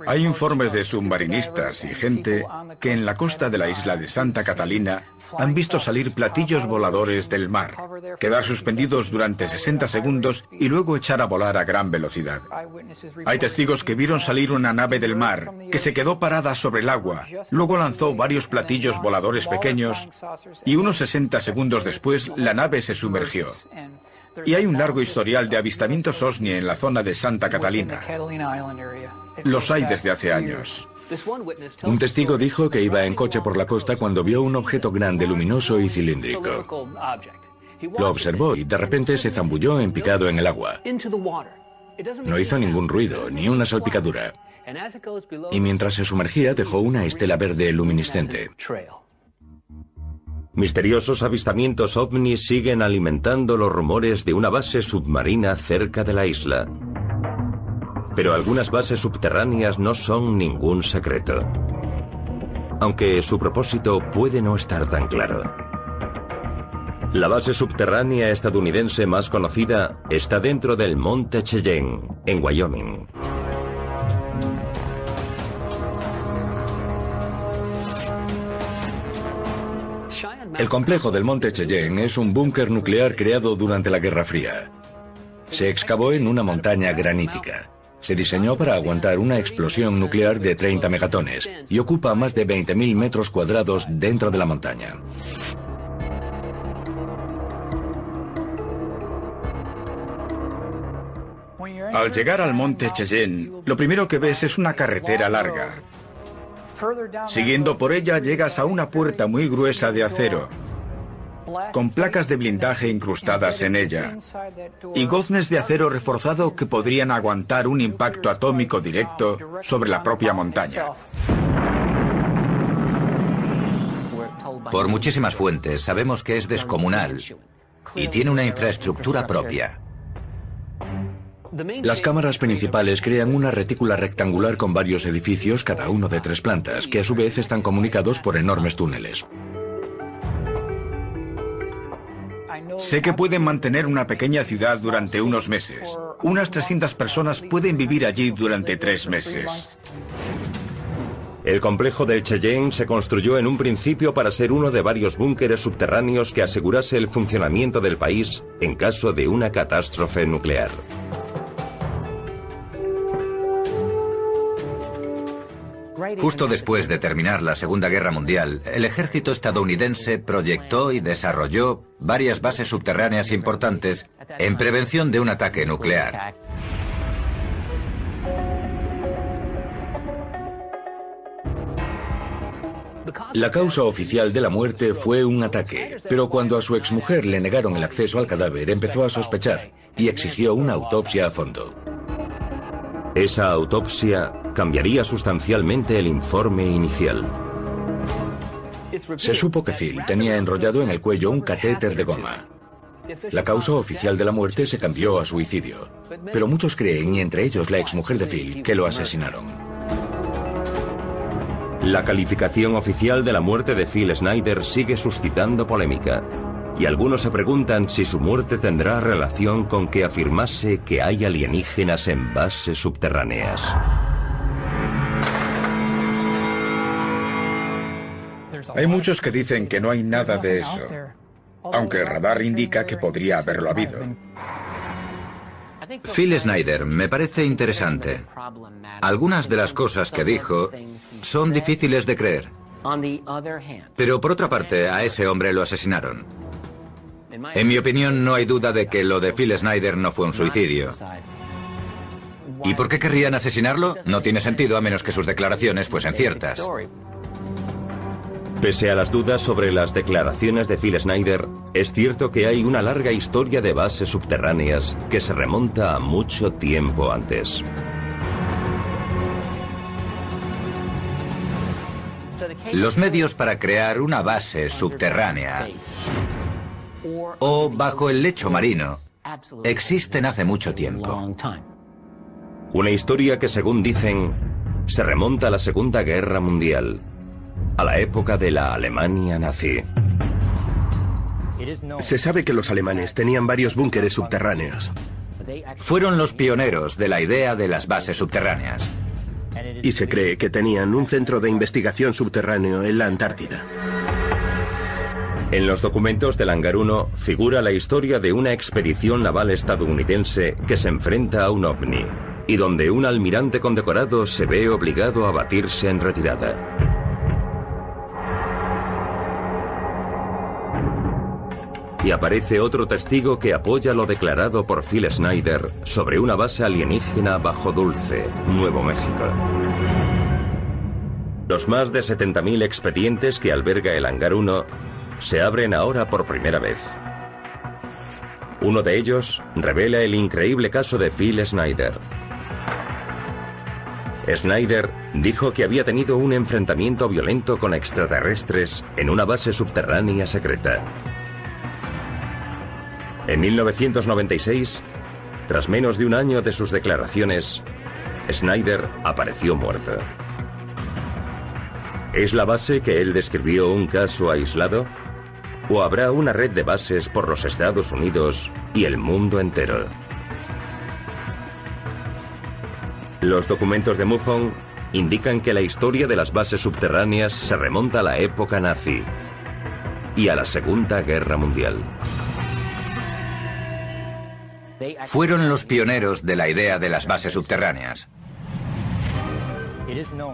Hay informes de submarinistas y gente que en la costa de la isla de Santa Catalina han visto salir platillos voladores del mar, quedar suspendidos durante 60 segundos y luego echar a volar a gran velocidad. Hay testigos que vieron salir una nave del mar, que se quedó parada sobre el agua, luego lanzó varios platillos voladores pequeños y unos 60 segundos después la nave se sumergió. Y hay un largo historial de avistamientos OVNI en la zona de Santa Catalina. Los hay desde hace años. Un testigo dijo que iba en coche por la costa cuando vio un objeto grande, luminoso y cilíndrico. Lo observó y de repente se zambulló en picado en el agua. No hizo ningún ruido, ni una salpicadura. Y mientras se sumergía dejó una estela verde luminiscente. Misteriosos avistamientos ovnis siguen alimentando los rumores de una base submarina cerca de la isla. Pero algunas bases subterráneas no son ningún secreto. Aunque su propósito puede no estar tan claro. La base subterránea estadounidense más conocida está dentro del Monte Cheyenne, en Wyoming. El complejo del Monte Cheyenne es un búnker nuclear creado durante la Guerra Fría. Se excavó en una montaña granítica. Se diseñó para aguantar una explosión nuclear de 30 megatones y ocupa más de 20.000 metros cuadrados dentro de la montaña. Al llegar al Monte Cheyenne, lo primero que ves es una carretera larga. Siguiendo por ella llegas a una puerta muy gruesa de acero, con placas de blindaje incrustadas en ella, y goznes de acero reforzado que podrían aguantar un impacto atómico directo sobre la propia montaña. Por muchísimas fuentes sabemos que es descomunal y tiene una infraestructura propia. Las cámaras principales crean una retícula rectangular con varios edificios, cada uno de 3 plantas, que a su vez están comunicados por enormes túneles. Sé que pueden mantener una pequeña ciudad durante unos meses. Unas 300 personas pueden vivir allí durante 3 meses. El complejo del Cheyenne se construyó en un principio para ser uno de varios búnkeres subterráneos que asegurase el funcionamiento del país en caso de una catástrofe nuclear. Justo después de terminar la Segunda Guerra Mundial, el ejército estadounidense proyectó y desarrolló varias bases subterráneas importantes en prevención de un ataque nuclear. La causa oficial de la muerte fue un ataque, pero cuando a su exmujer le negaron el acceso al cadáver, empezó a sospechar y exigió una autopsia a fondo. Esa autopsia cambiaría sustancialmente el informe inicial. Se supo que Phil tenía enrollado en el cuello un catéter de goma. La causa oficial de la muerte se cambió a suicidio, pero muchos creen, y entre ellos la exmujer de Phil, que lo asesinaron. La calificación oficial de la muerte de Phil Schneider sigue suscitando polémica, y algunos se preguntan si su muerte tendrá relación con que afirmase que hay alienígenas en bases subterráneas. Hay muchos que dicen que no hay nada de eso, aunque el radar indica que podría haberlo habido. Phil Schneider me parece interesante. Algunas de las cosas que dijo son difíciles de creer. Pero por otra parte, a ese hombre lo asesinaron. En mi opinión, no hay duda de que lo de Phil Schneider no fue un suicidio. ¿Y por qué querrían asesinarlo? No tiene sentido a menos que sus declaraciones fuesen ciertas. Pese a las dudas sobre las declaraciones de Phil Schneider, es cierto que hay una larga historia de bases subterráneas que se remonta a mucho tiempo antes. Los medios para crear una base subterránea o bajo el lecho marino existen hace mucho tiempo. Una historia que, según dicen, se remonta a la Segunda Guerra Mundial, a la época de la Alemania nazi. Se sabe que los alemanes tenían varios búnkeres subterráneos. Fueron los pioneros de la idea de las bases subterráneas. Y se cree que tenían un centro de investigación subterráneo en la Antártida. En los documentos del Hangar 1 figura la historia de una expedición naval estadounidense que se enfrenta a un ovni, y donde un almirante condecorado se ve obligado a batirse en retirada. Y aparece otro testigo que apoya lo declarado por Phil Schneider sobre una base alienígena bajo Dulce, Nuevo México. Los más de 70.000 expedientes que alberga el Hangar 1 se abren ahora por primera vez. Uno de ellos revela el increíble caso de Phil Schneider. Schneider dijo que había tenido un enfrentamiento violento con extraterrestres en una base subterránea secreta. En 1996, tras menos de un año de sus declaraciones, Schneider apareció muerto. ¿Es la base que él describió un caso aislado? ¿O habrá una red de bases por los Estados Unidos y el mundo entero? Los documentos de MUFON indican que la historia de las bases subterráneas se remonta a la época nazi y a la Segunda Guerra Mundial. Fueron los pioneros de la idea de las bases subterráneas.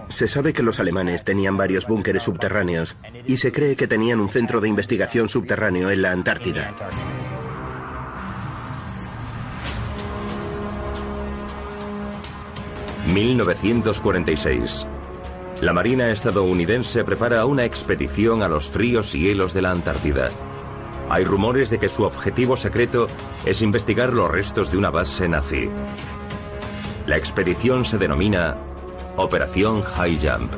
Se sabe que los alemanes tenían varios búnkeres subterráneos y se cree que tenían un centro de investigación subterráneo en la Antártida. ...1946... La Marina estadounidense prepara una expedición a los fríos hielos de la Antártida. Hay rumores de que su objetivo secreto es investigar los restos de una base nazi. La expedición se denomina Operación High Jump.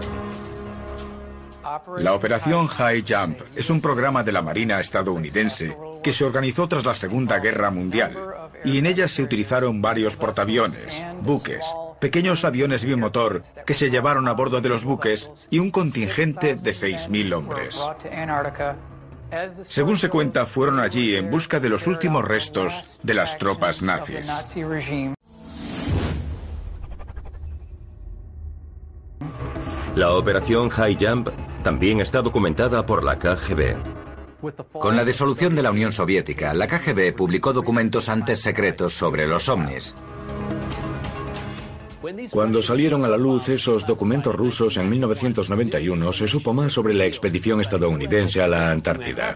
La Operación High Jump es un programa de la Marina estadounidense que se organizó tras la Segunda Guerra Mundial, y en ella se utilizaron varios portaaviones, buques, pequeños aviones bimotor que se llevaron a bordo de los buques y un contingente de 6.000 hombres. Según se cuenta, fueron allí en busca de los últimos restos de las tropas nazis. La Operación High Jump también está documentada por la KGB. Con la disolución de la Unión Soviética, la KGB publicó documentos antes secretos sobre los ovnis. Cuando salieron a la luz esos documentos rusos en 1991, se supo más sobre la expedición estadounidense a la Antártida.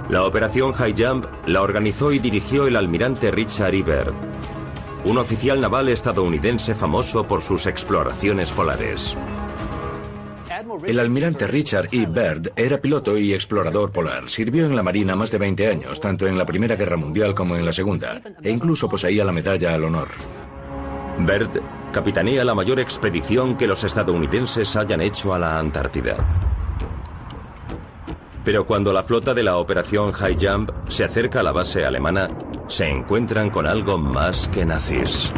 La Operación High Jump la organizó y dirigió el almirante Richard E. Byrd, un oficial naval estadounidense famoso por sus exploraciones polares. El almirante Richard E. Byrd era piloto y explorador polar. Sirvió en la Marina más de 20 años, tanto en la Primera Guerra Mundial como en la Segunda, e incluso poseía la Medalla al Honor. Byrd capitanea la mayor expedición que los estadounidenses hayan hecho a la Antártida. Pero cuando la flota de la Operación High Jump se acerca a la base alemana, se encuentran con algo más que nazis.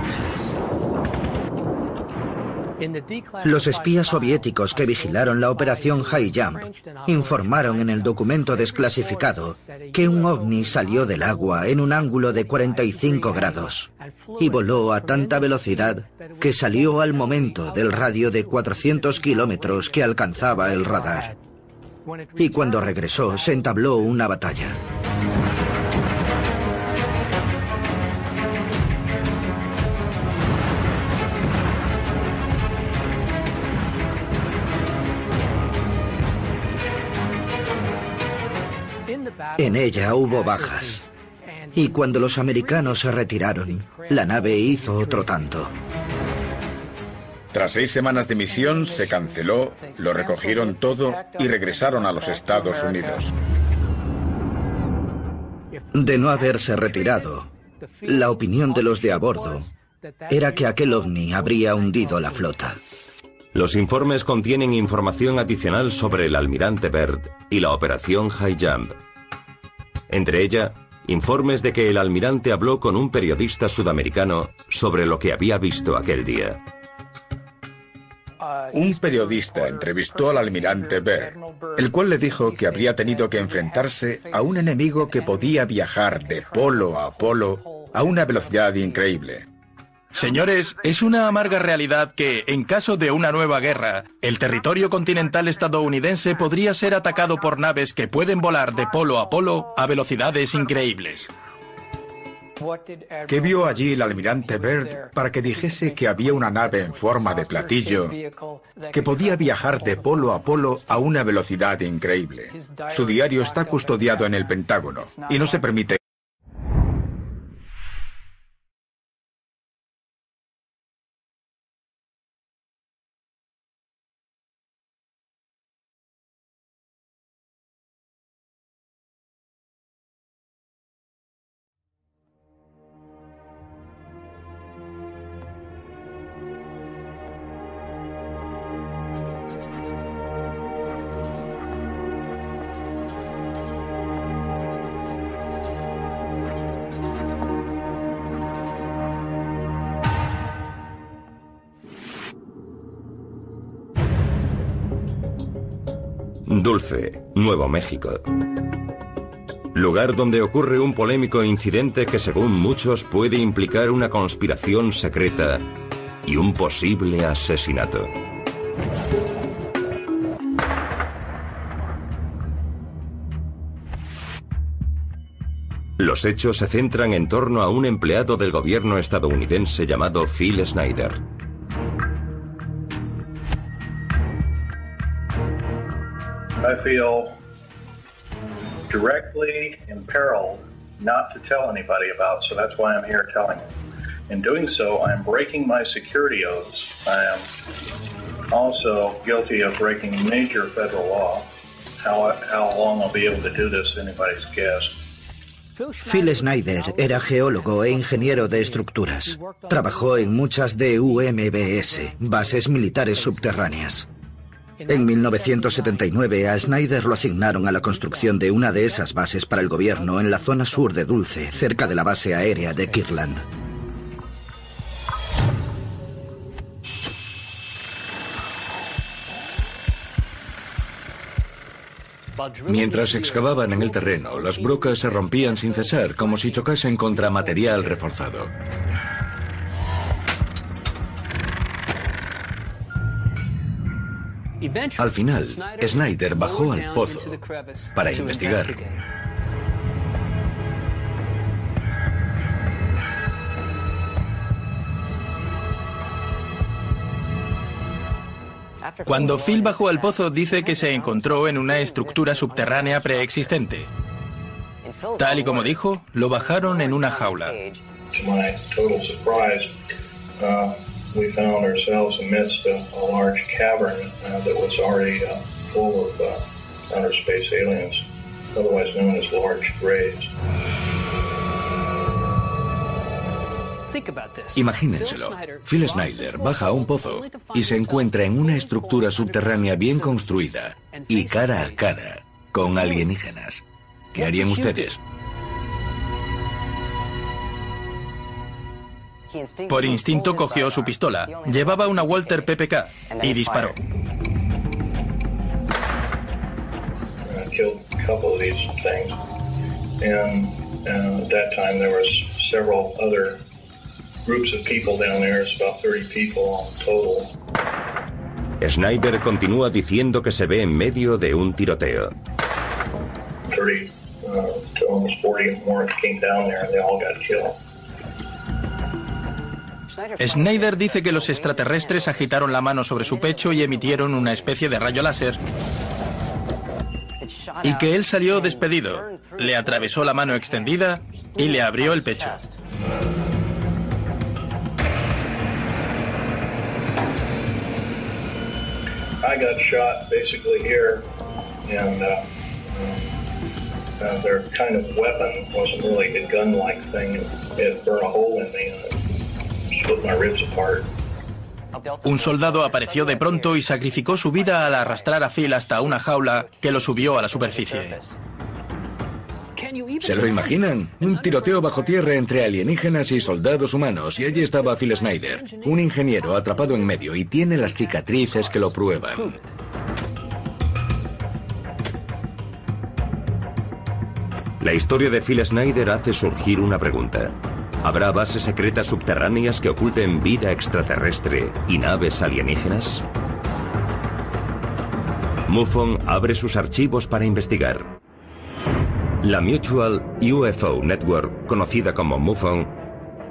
Los espías soviéticos que vigilaron la Operación High Jump informaron en el documento desclasificado que un ovni salió del agua en un ángulo de 45 grados y voló a tanta velocidad que salió al momento del radio de 400 kilómetros que alcanzaba el radar. Y cuando regresó se entabló una batalla. En ella hubo bajas. Y cuando los americanos se retiraron, la nave hizo otro tanto. Tras 6 semanas de misión, se canceló, lo recogieron todo y regresaron a los Estados Unidos. De no haberse retirado, la opinión de los de a bordo era que aquel ovni habría hundido la flota. Los informes contienen información adicional sobre el almirante Byrd y la Operación High Jump. Entre ella, informes de que el almirante habló con un periodista sudamericano sobre lo que había visto aquel día. Un periodista entrevistó al almirante Byrd, el cual le dijo que habría tenido que enfrentarse a un enemigo que podía viajar de polo a polo a una velocidad increíble. Señores, es una amarga realidad que, en caso de una nueva guerra, el territorio continental estadounidense podría ser atacado por naves que pueden volar de polo a velocidades increíbles. ¿Qué vio allí el almirante Byrd para que dijese que había una nave en forma de platillo que podía viajar de polo a una velocidad increíble? Su diario está custodiado en el Pentágono y no se permite Dulce, Nuevo México. Lugar donde ocurre un polémico incidente que según muchos puede implicar una conspiración secreta y un posible asesinato. Los hechos se centran en torno a un empleado del gobierno estadounidense llamado Phil Schneider. I feel directly imperiled not to tell anybody about, so that's why I'm here telling. In doing so, I'm breaking my security oaths. I am also guilty of breaking major federal law. How long I'll be able to do this is anybody's guess. Phil Schneider era geólogo e ingeniero de estructuras. Trabajó en muchas de UMBS, bases militares subterráneas. En 1979 a Schneider lo asignaron a la construcción de una de esas bases para el gobierno en la zona sur de Dulce, cerca de la base aérea de Kirtland. Mientras excavaban en el terreno, las brocas se rompían sin cesar, como si chocasen contra material reforzado. Al final, Schneider bajó al pozo para investigar. Cuando Phil bajó al pozo, dice que se encontró en una estructura subterránea preexistente. Tal y como dijo, lo bajaron en una jaula. We found ourselves amidst a large cavern that was already full of outer space aliens, otherwise known as large graves. Imagínenselo. Phil Schneider baja a un pozo y se encuentra en una estructura subterránea bien construida y cara a cara con alienígenas. ¿Qué harían ustedes? Por instinto cogió su pistola. Llevaba una Walter PPK y disparó. Schneider continúa diciendo que se ve en medio de un tiroteo. 30 to almost 40 more came down there and they all got killed. Schneider dice que los extraterrestres agitaron la mano sobre su pecho y emitieron una especie de rayo láser, y que él salió despedido. Le atravesó la mano extendida y le abrió el pecho. I got shot basically here, and their kind of weapon wasn't really a gun-like thing. It burned a hole in me and split my ribs apart. Un soldado apareció de pronto y sacrificó su vida al arrastrar a Phil hasta una jaula que lo subió a la superficie. ¿Se lo imaginan? Un tiroteo bajo tierra entre alienígenas y soldados humanos, y allí estaba Phil Schneider, un ingeniero atrapado en medio, y tiene las cicatrices que lo prueban. La historia de Phil Schneider hace surgir una pregunta. ¿Habrá bases secretas subterráneas que oculten vida extraterrestre y naves alienígenas? MUFON abre sus archivos para investigar. La Mutual UFO Network, conocida como MUFON,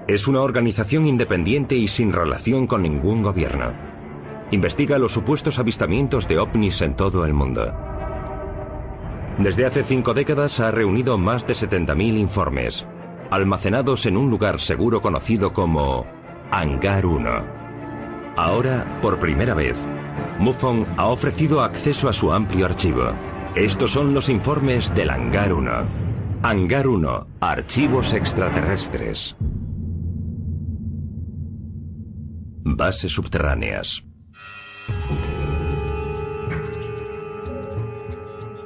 es una organización independiente y sin relación con ningún gobierno. Investiga los supuestos avistamientos de ovnis en todo el mundo. Desde hace 5 décadas ha reunido más de 70.000 informes, almacenados en un lugar seguro conocido como Hangar 1. Ahora, por primera vez, MUFON ha ofrecido acceso a su amplio archivo. Estos son los informes del Hangar 1. Hangar 1, archivos extraterrestres. Bases subterráneas.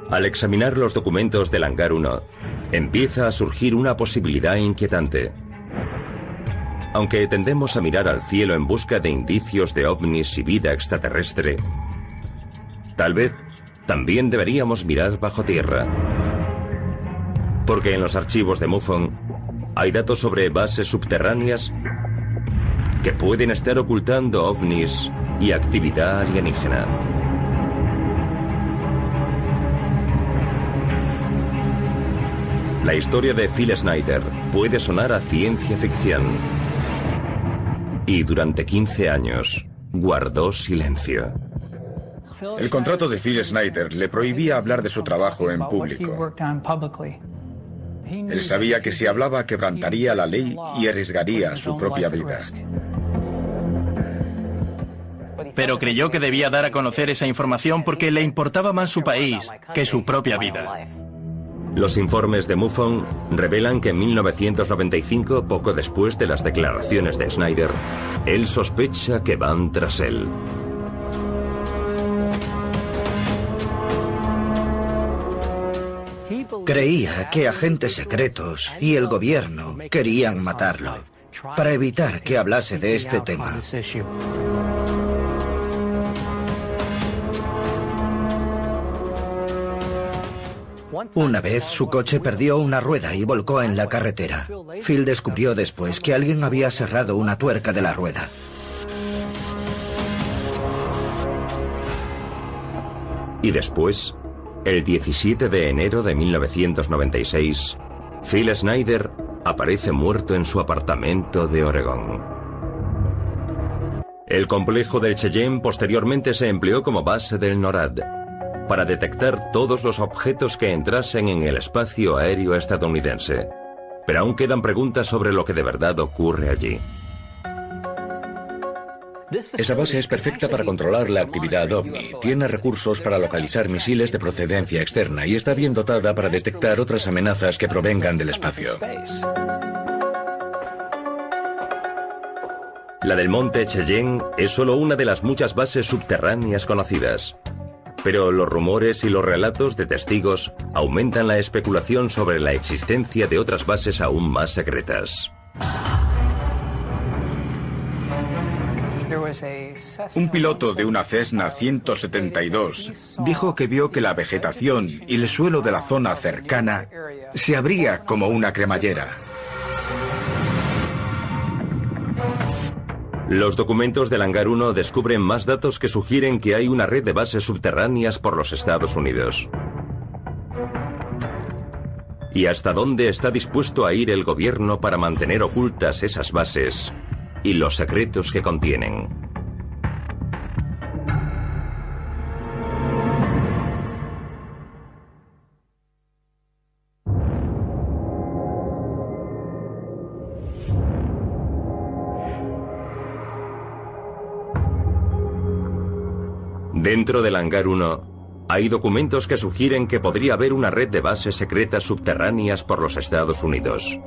Al examinar los documentos del Hangar 1, empieza a surgir una posibilidad inquietante. Aunque tendemos a mirar al cielo en busca de indicios de ovnis y vida extraterrestre, tal vez también deberíamos mirar bajo tierra. Porque en los archivos de MUFON hay datos sobre bases subterráneas que pueden estar ocultando ovnis y actividad alienígena. La historia de Phil Schneider puede sonar a ciencia ficción. Y durante 15 años guardó silencio. El contrato de Phil Schneider le prohibía hablar de su trabajo en público. Él sabía que si hablaba quebrantaría la ley y arriesgaría su propia vida. Pero creyó que debía dar a conocer esa información porque le importaba más su país que su propia vida. Los informes de MUFON revelan que en 1995, poco después de las declaraciones de Schneider, él sospecha que van tras él. Creía que agentes secretos y el gobierno querían matarlo para evitar que hablase de este tema. Una vez su coche perdió una rueda y volcó en la carretera. Phil descubrió después que alguien había cerrado una tuerca de la rueda. Y después, el 17 de enero de 1996, Phil Schneider aparece muerto en su apartamento de Oregón. El complejo del Cheyenne posteriormente se empleó como base del NORAD para detectar todos los objetos que entrasen en el espacio aéreo estadounidense. Pero aún quedan preguntas sobre lo que de verdad ocurre allí. Esa base es perfecta para controlar la actividad ovni. Tiene recursos para localizar misiles de procedencia externa y está bien dotada para detectar otras amenazas que provengan del espacio. La del monte Cheyenne es solo una de las muchas bases subterráneas conocidas. Pero los rumores y los relatos de testigos aumentan la especulación sobre la existencia de otras bases aún más secretas. Un piloto de una Cessna 172 dijo que vio que la vegetación y el suelo de la zona cercana se abría como una cremallera. Los documentos del Hangar 1 descubren más datos que sugieren que hay una red de bases subterráneas por los Estados Unidos. ¿Y hasta dónde está dispuesto a ir el gobierno para mantener ocultas esas bases y los secretos que contienen? Dentro del Hangar 1 hay documentos que sugieren que podría haber una red de bases secretas subterráneas por los Estados Unidos.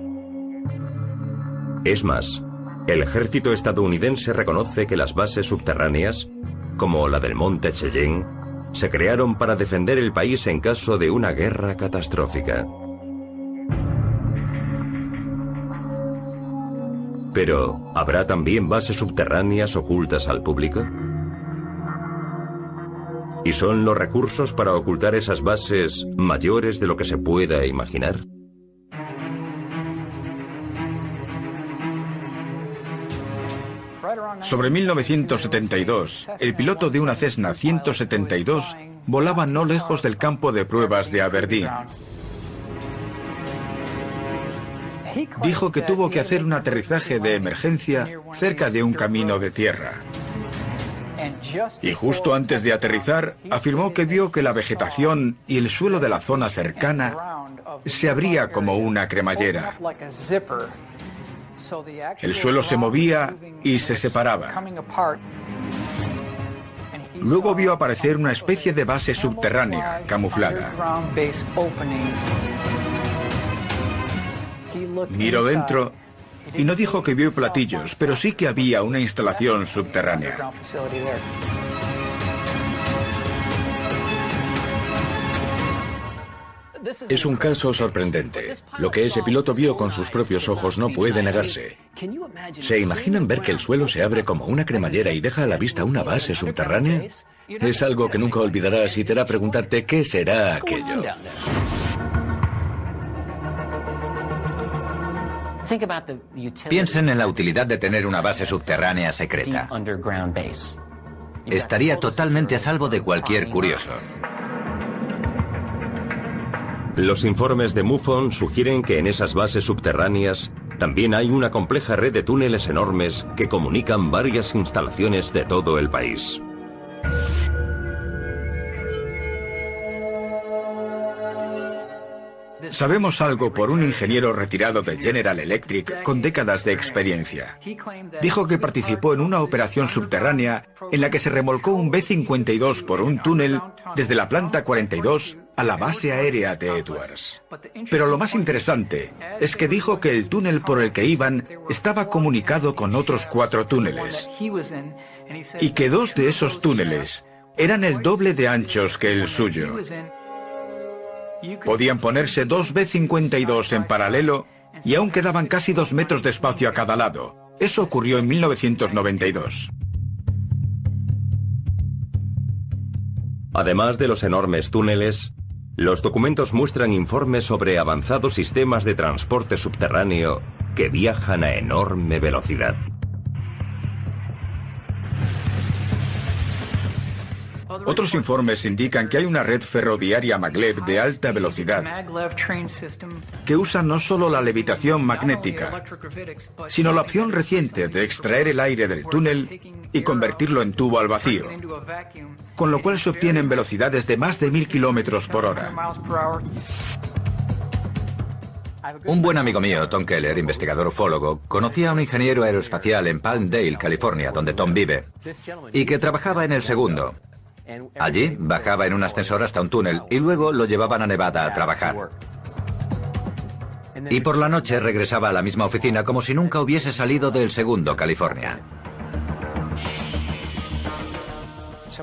Es más, el ejército estadounidense reconoce que las bases subterráneas, como la del monte Cheyenne, se crearon para defender el país en caso de una guerra catastrófica. Pero, ¿habrá también bases subterráneas ocultas al público? ¿Y son los recursos para ocultar esas bases mayores de lo que se pueda imaginar? Sobre 1972, el piloto de una Cessna 172 volaba no lejos del campo de pruebas de Aberdeen. Dijo que tuvo que hacer un aterrizaje de emergencia cerca de un camino de tierra. Y justo antes de aterrizar, afirmó que vio que la vegetación y el suelo de la zona cercana se abría como una cremallera. El suelo se movía y se separaba. Luego vio aparecer una especie de base subterránea, camuflada. Miró dentro y no dijo que vio platillos, pero sí que había una instalación subterránea. Es un caso sorprendente. Lo que ese piloto vio con sus propios ojos no puede negarse. ¿Se imaginan ver que el suelo se abre como una cremallera y deja a la vista una base subterránea? Es algo que nunca olvidarás y te hará preguntarte qué será aquello. Piensen en la utilidad de tener una base subterránea secreta. Estaría totalmente a salvo de cualquier curioso. Los informes de MUFON sugieren que en esas bases subterráneas también hay una compleja red de túneles enormes que comunican varias instalaciones de todo el país. Sabemos algo por un ingeniero retirado de General Electric con décadas de experiencia. Dijo que participó en una operación subterránea en la que se remolcó un B-52 por un túnel desde la planta 42 a la base aérea de Edwards. Pero lo más interesante es que dijo que el túnel por el que iban estaba comunicado con otros 4 túneles y que 2 de esos túneles eran el doble de anchos que el suyo. Podían ponerse 2 B-52 en paralelo y aún quedaban casi 2 metros de espacio a cada lado. Eso ocurrió en 1992. Además de los enormes túneles, los documentos muestran informes sobre avanzados sistemas de transporte subterráneo que viajan a enorme velocidad. Otros informes indican que hay una red ferroviaria maglev de alta velocidad que usa no solo la levitación magnética, sino la opción reciente de extraer el aire del túnel y convertirlo en tubo al vacío, con lo cual se obtienen velocidades de más de 1000 kilómetros por hora. Un buen amigo mío, Tom Keller, investigador ufólogo, conocía a un ingeniero aeroespacial en Palmdale, California, donde Tom vive, y que trabajaba en el segundo. Allí bajaba en un ascensor hasta un túnel y luego lo llevaban a Nevada a trabajar. Y por la noche regresaba a la misma oficina como si nunca hubiese salido del segundo, California.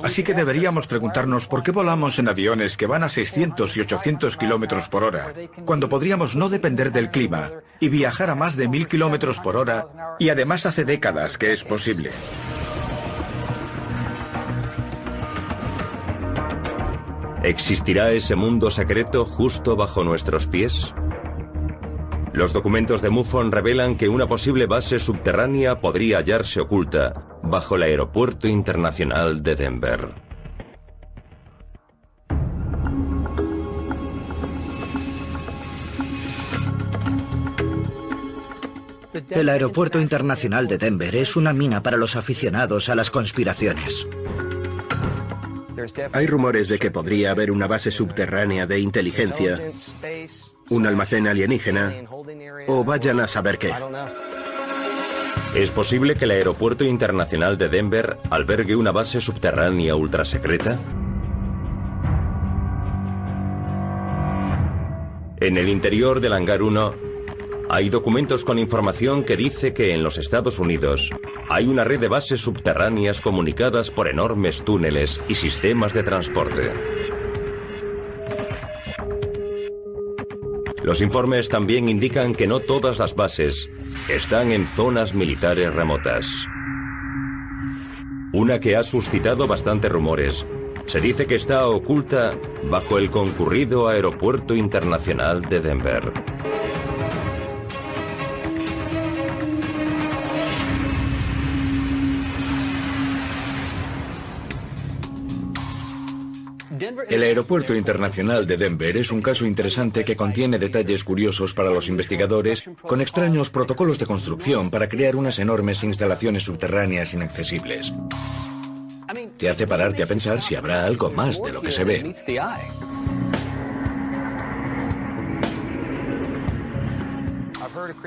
Así que deberíamos preguntarnos por qué volamos en aviones que van a 600 y 800 kilómetros por hora, cuando podríamos no depender del clima y viajar a más de 1000 kilómetros por hora, y además hace décadas que es posible. ¿Existirá ese mundo secreto justo bajo nuestros pies? Los documentos de MUFON revelan que una posible base subterránea podría hallarse oculta bajo el Aeropuerto Internacional de Denver. El Aeropuerto Internacional de Denver es una mina para los aficionados a las conspiraciones. Hay rumores de que podría haber una base subterránea de inteligencia, un almacén alienígena, o vayan a saber qué. ¿Es posible que el Aeropuerto Internacional de Denver albergue una base subterránea ultrasecreta? En el interior del Hangar 1 hay documentos con información que dice que en los Estados Unidos hay una red de bases subterráneas comunicadas por enormes túneles y sistemas de transporte. Los informes también indican que no todas las bases están en zonas militares remotas. Una que ha suscitado bastantes rumores se dice que está oculta bajo el concurrido Aeropuerto Internacional de Denver. El Aeropuerto Internacional de Denver es un caso interesante que contiene detalles curiosos para los investigadores, con extraños protocolos de construcción para crear unas enormes instalaciones subterráneas inaccesibles. Te hace pararte a pensar si habrá algo más de lo que se ve.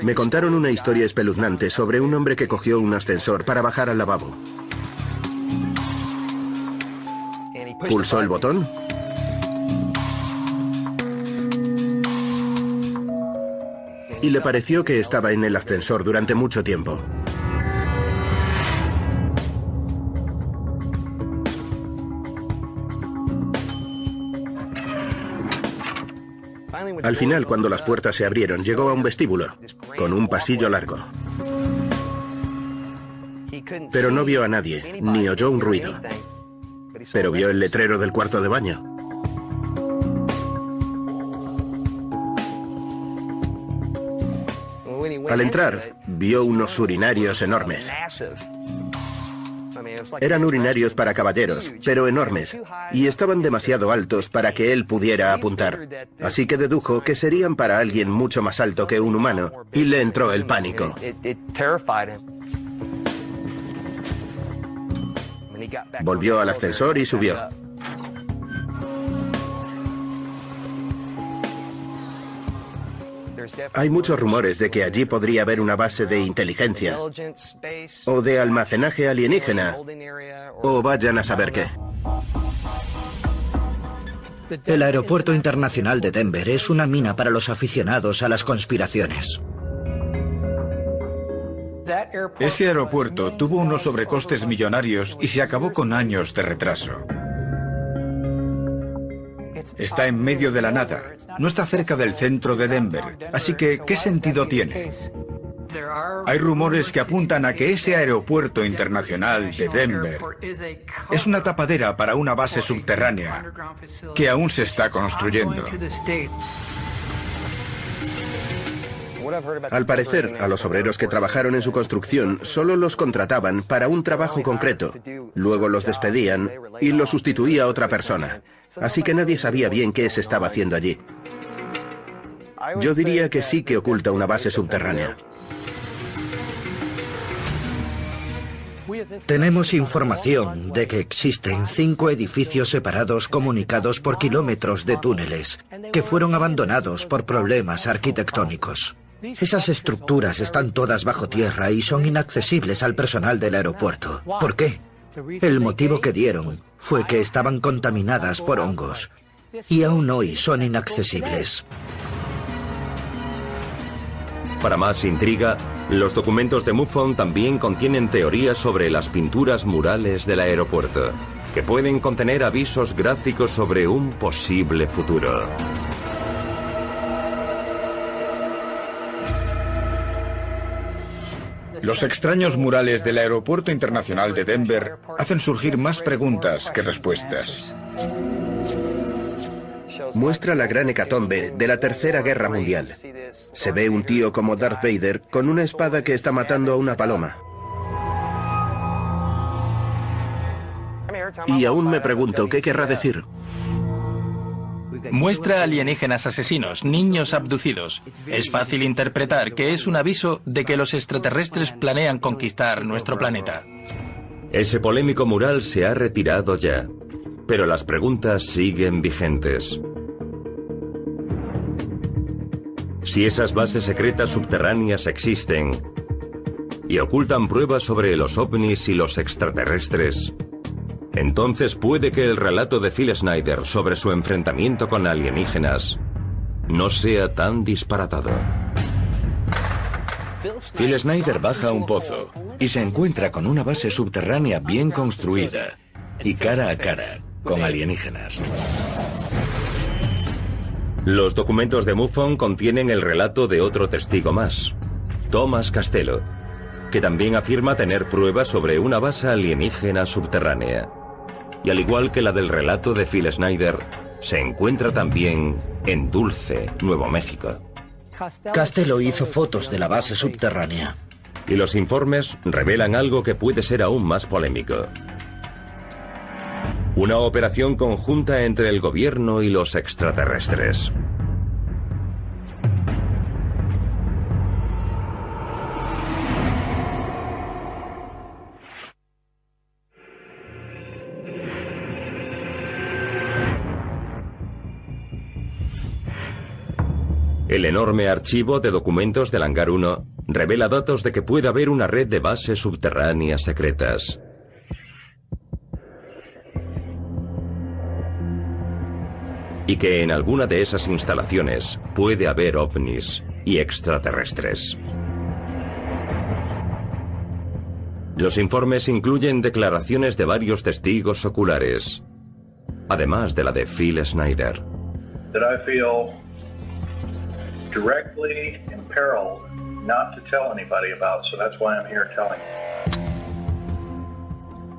Me contaron una historia espeluznante sobre un hombre que cogió un ascensor para bajar al lavabo. Pulsó el botón y le pareció que estaba en el ascensor durante mucho tiempo. Al final, cuando las puertas se abrieron, llegó a un vestíbulo, con un pasillo largo. Pero no vio a nadie, ni oyó un ruido. pero vio el letrero del cuarto de baño. Al entrar, vio unos urinarios enormes. Eran urinarios para caballeros, pero enormes, y estaban demasiado altos para que él pudiera apuntar. Así que dedujo que serían para alguien mucho más alto que un humano, y le entró el pánico. Volvió al ascensor y subió. Hay muchos rumores de que allí podría haber una base de inteligencia, o de almacenaje alienígena, o vayan a saber qué. El Aeropuerto Internacional de Denver es una mina para los aficionados a las conspiraciones. Ese aeropuerto tuvo unos sobrecostes millonarios y se acabó con años de retraso. Está en medio de la nada, no está cerca del centro de Denver, así que ¿qué sentido tiene? Hay rumores que apuntan a que ese aeropuerto internacional de Denver es una tapadera para una base subterránea que aún se está construyendo. Al parecer, a los obreros que trabajaron en su construcción solo los contrataban para un trabajo concreto. Luego los despedían y los sustituía otra persona. Así que nadie sabía bien qué se estaba haciendo allí. Yo diría que sí que oculta una base subterránea. Tenemos información de que existen 5 edificios separados comunicados por kilómetros de túneles, que fueron abandonados por problemas arquitectónicos. Esas estructuras están todas bajo tierra y son inaccesibles al personal del aeropuerto. ¿Por qué? El motivo que dieron fue que estaban contaminadas por hongos y aún hoy son inaccesibles. Para más intriga, los documentos de MUFON también contienen teorías sobre las pinturas murales del aeropuerto, que pueden contener avisos gráficos sobre un posible futuro. Los extraños murales del Aeropuerto Internacional de Denver hacen surgir más preguntas que respuestas. Muestra la gran hecatombe de la Tercera Guerra Mundial. Se ve un tío como Darth Vader con una espada que está matando a una paloma. Y aún me pregunto qué querrá decir. Muestra alienígenas asesinos, niños abducidos. Es fácil interpretar que es un aviso de que los extraterrestres planean conquistar nuestro planeta. Ese polémico mural se ha retirado ya, pero las preguntas siguen vigentes. Si esas bases secretas subterráneas existen y ocultan pruebas sobre los ovnis y los extraterrestres, entonces puede que el relato de Phil Schneider sobre su enfrentamiento con alienígenas no sea tan disparatado. Phil Schneider baja a un pozo y se encuentra con una base subterránea bien construida y cara a cara con alienígenas. Los documentos de MUFON contienen el relato de otro testigo más, Thomas Castello, que también afirma tener pruebas sobre una base alienígena subterránea. Y al igual que la del relato de Phil Schneider, se encuentra también en Dulce, Nuevo México. Castello hizo fotos de la base subterránea. Y los informes revelan algo que puede ser aún más polémico. Una operación conjunta entre el gobierno y los extraterrestres. El enorme archivo de documentos del Hangar 1 revela datos de que puede haber una red de bases subterráneas secretas. Y que en alguna de esas instalaciones puede haber ovnis y extraterrestres. Los informes incluyen declaraciones de varios testigos oculares, además de la de Phil Schneider. Directly imperiled not to tell anybody about, so that's why I'm here telling you.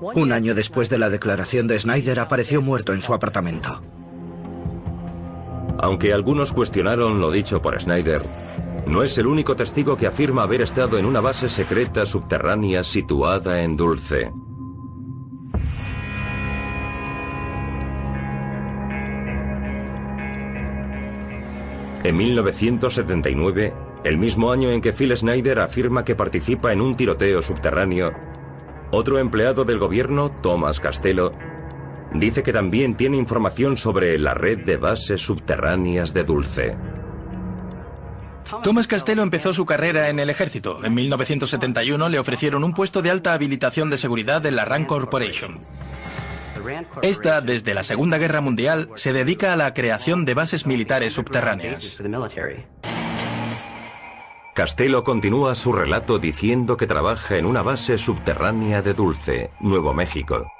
Un año después de la declaración de Snyder, apareció muerto en su apartamento. Aunque algunos cuestionaron lo dicho por Snyder, no es el único testigo que afirma haber estado en una base secreta subterránea situada en Dulce. En 1979, el mismo año en que Phil Snyder afirma que participa en un tiroteo subterráneo, otro empleado del gobierno, Thomas Castello, dice que también tiene información sobre la red de bases subterráneas de Dulce. Thomas Castello empezó su carrera en el ejército. En 1971 le ofrecieron un puesto de alta habilitación de seguridad en la Rand Corporation. Esta, desde la Segunda Guerra Mundial, se dedica a la creación de bases militares subterráneas. Castello continúa su relato diciendo que trabaja en una base subterránea de Dulce, Nuevo México.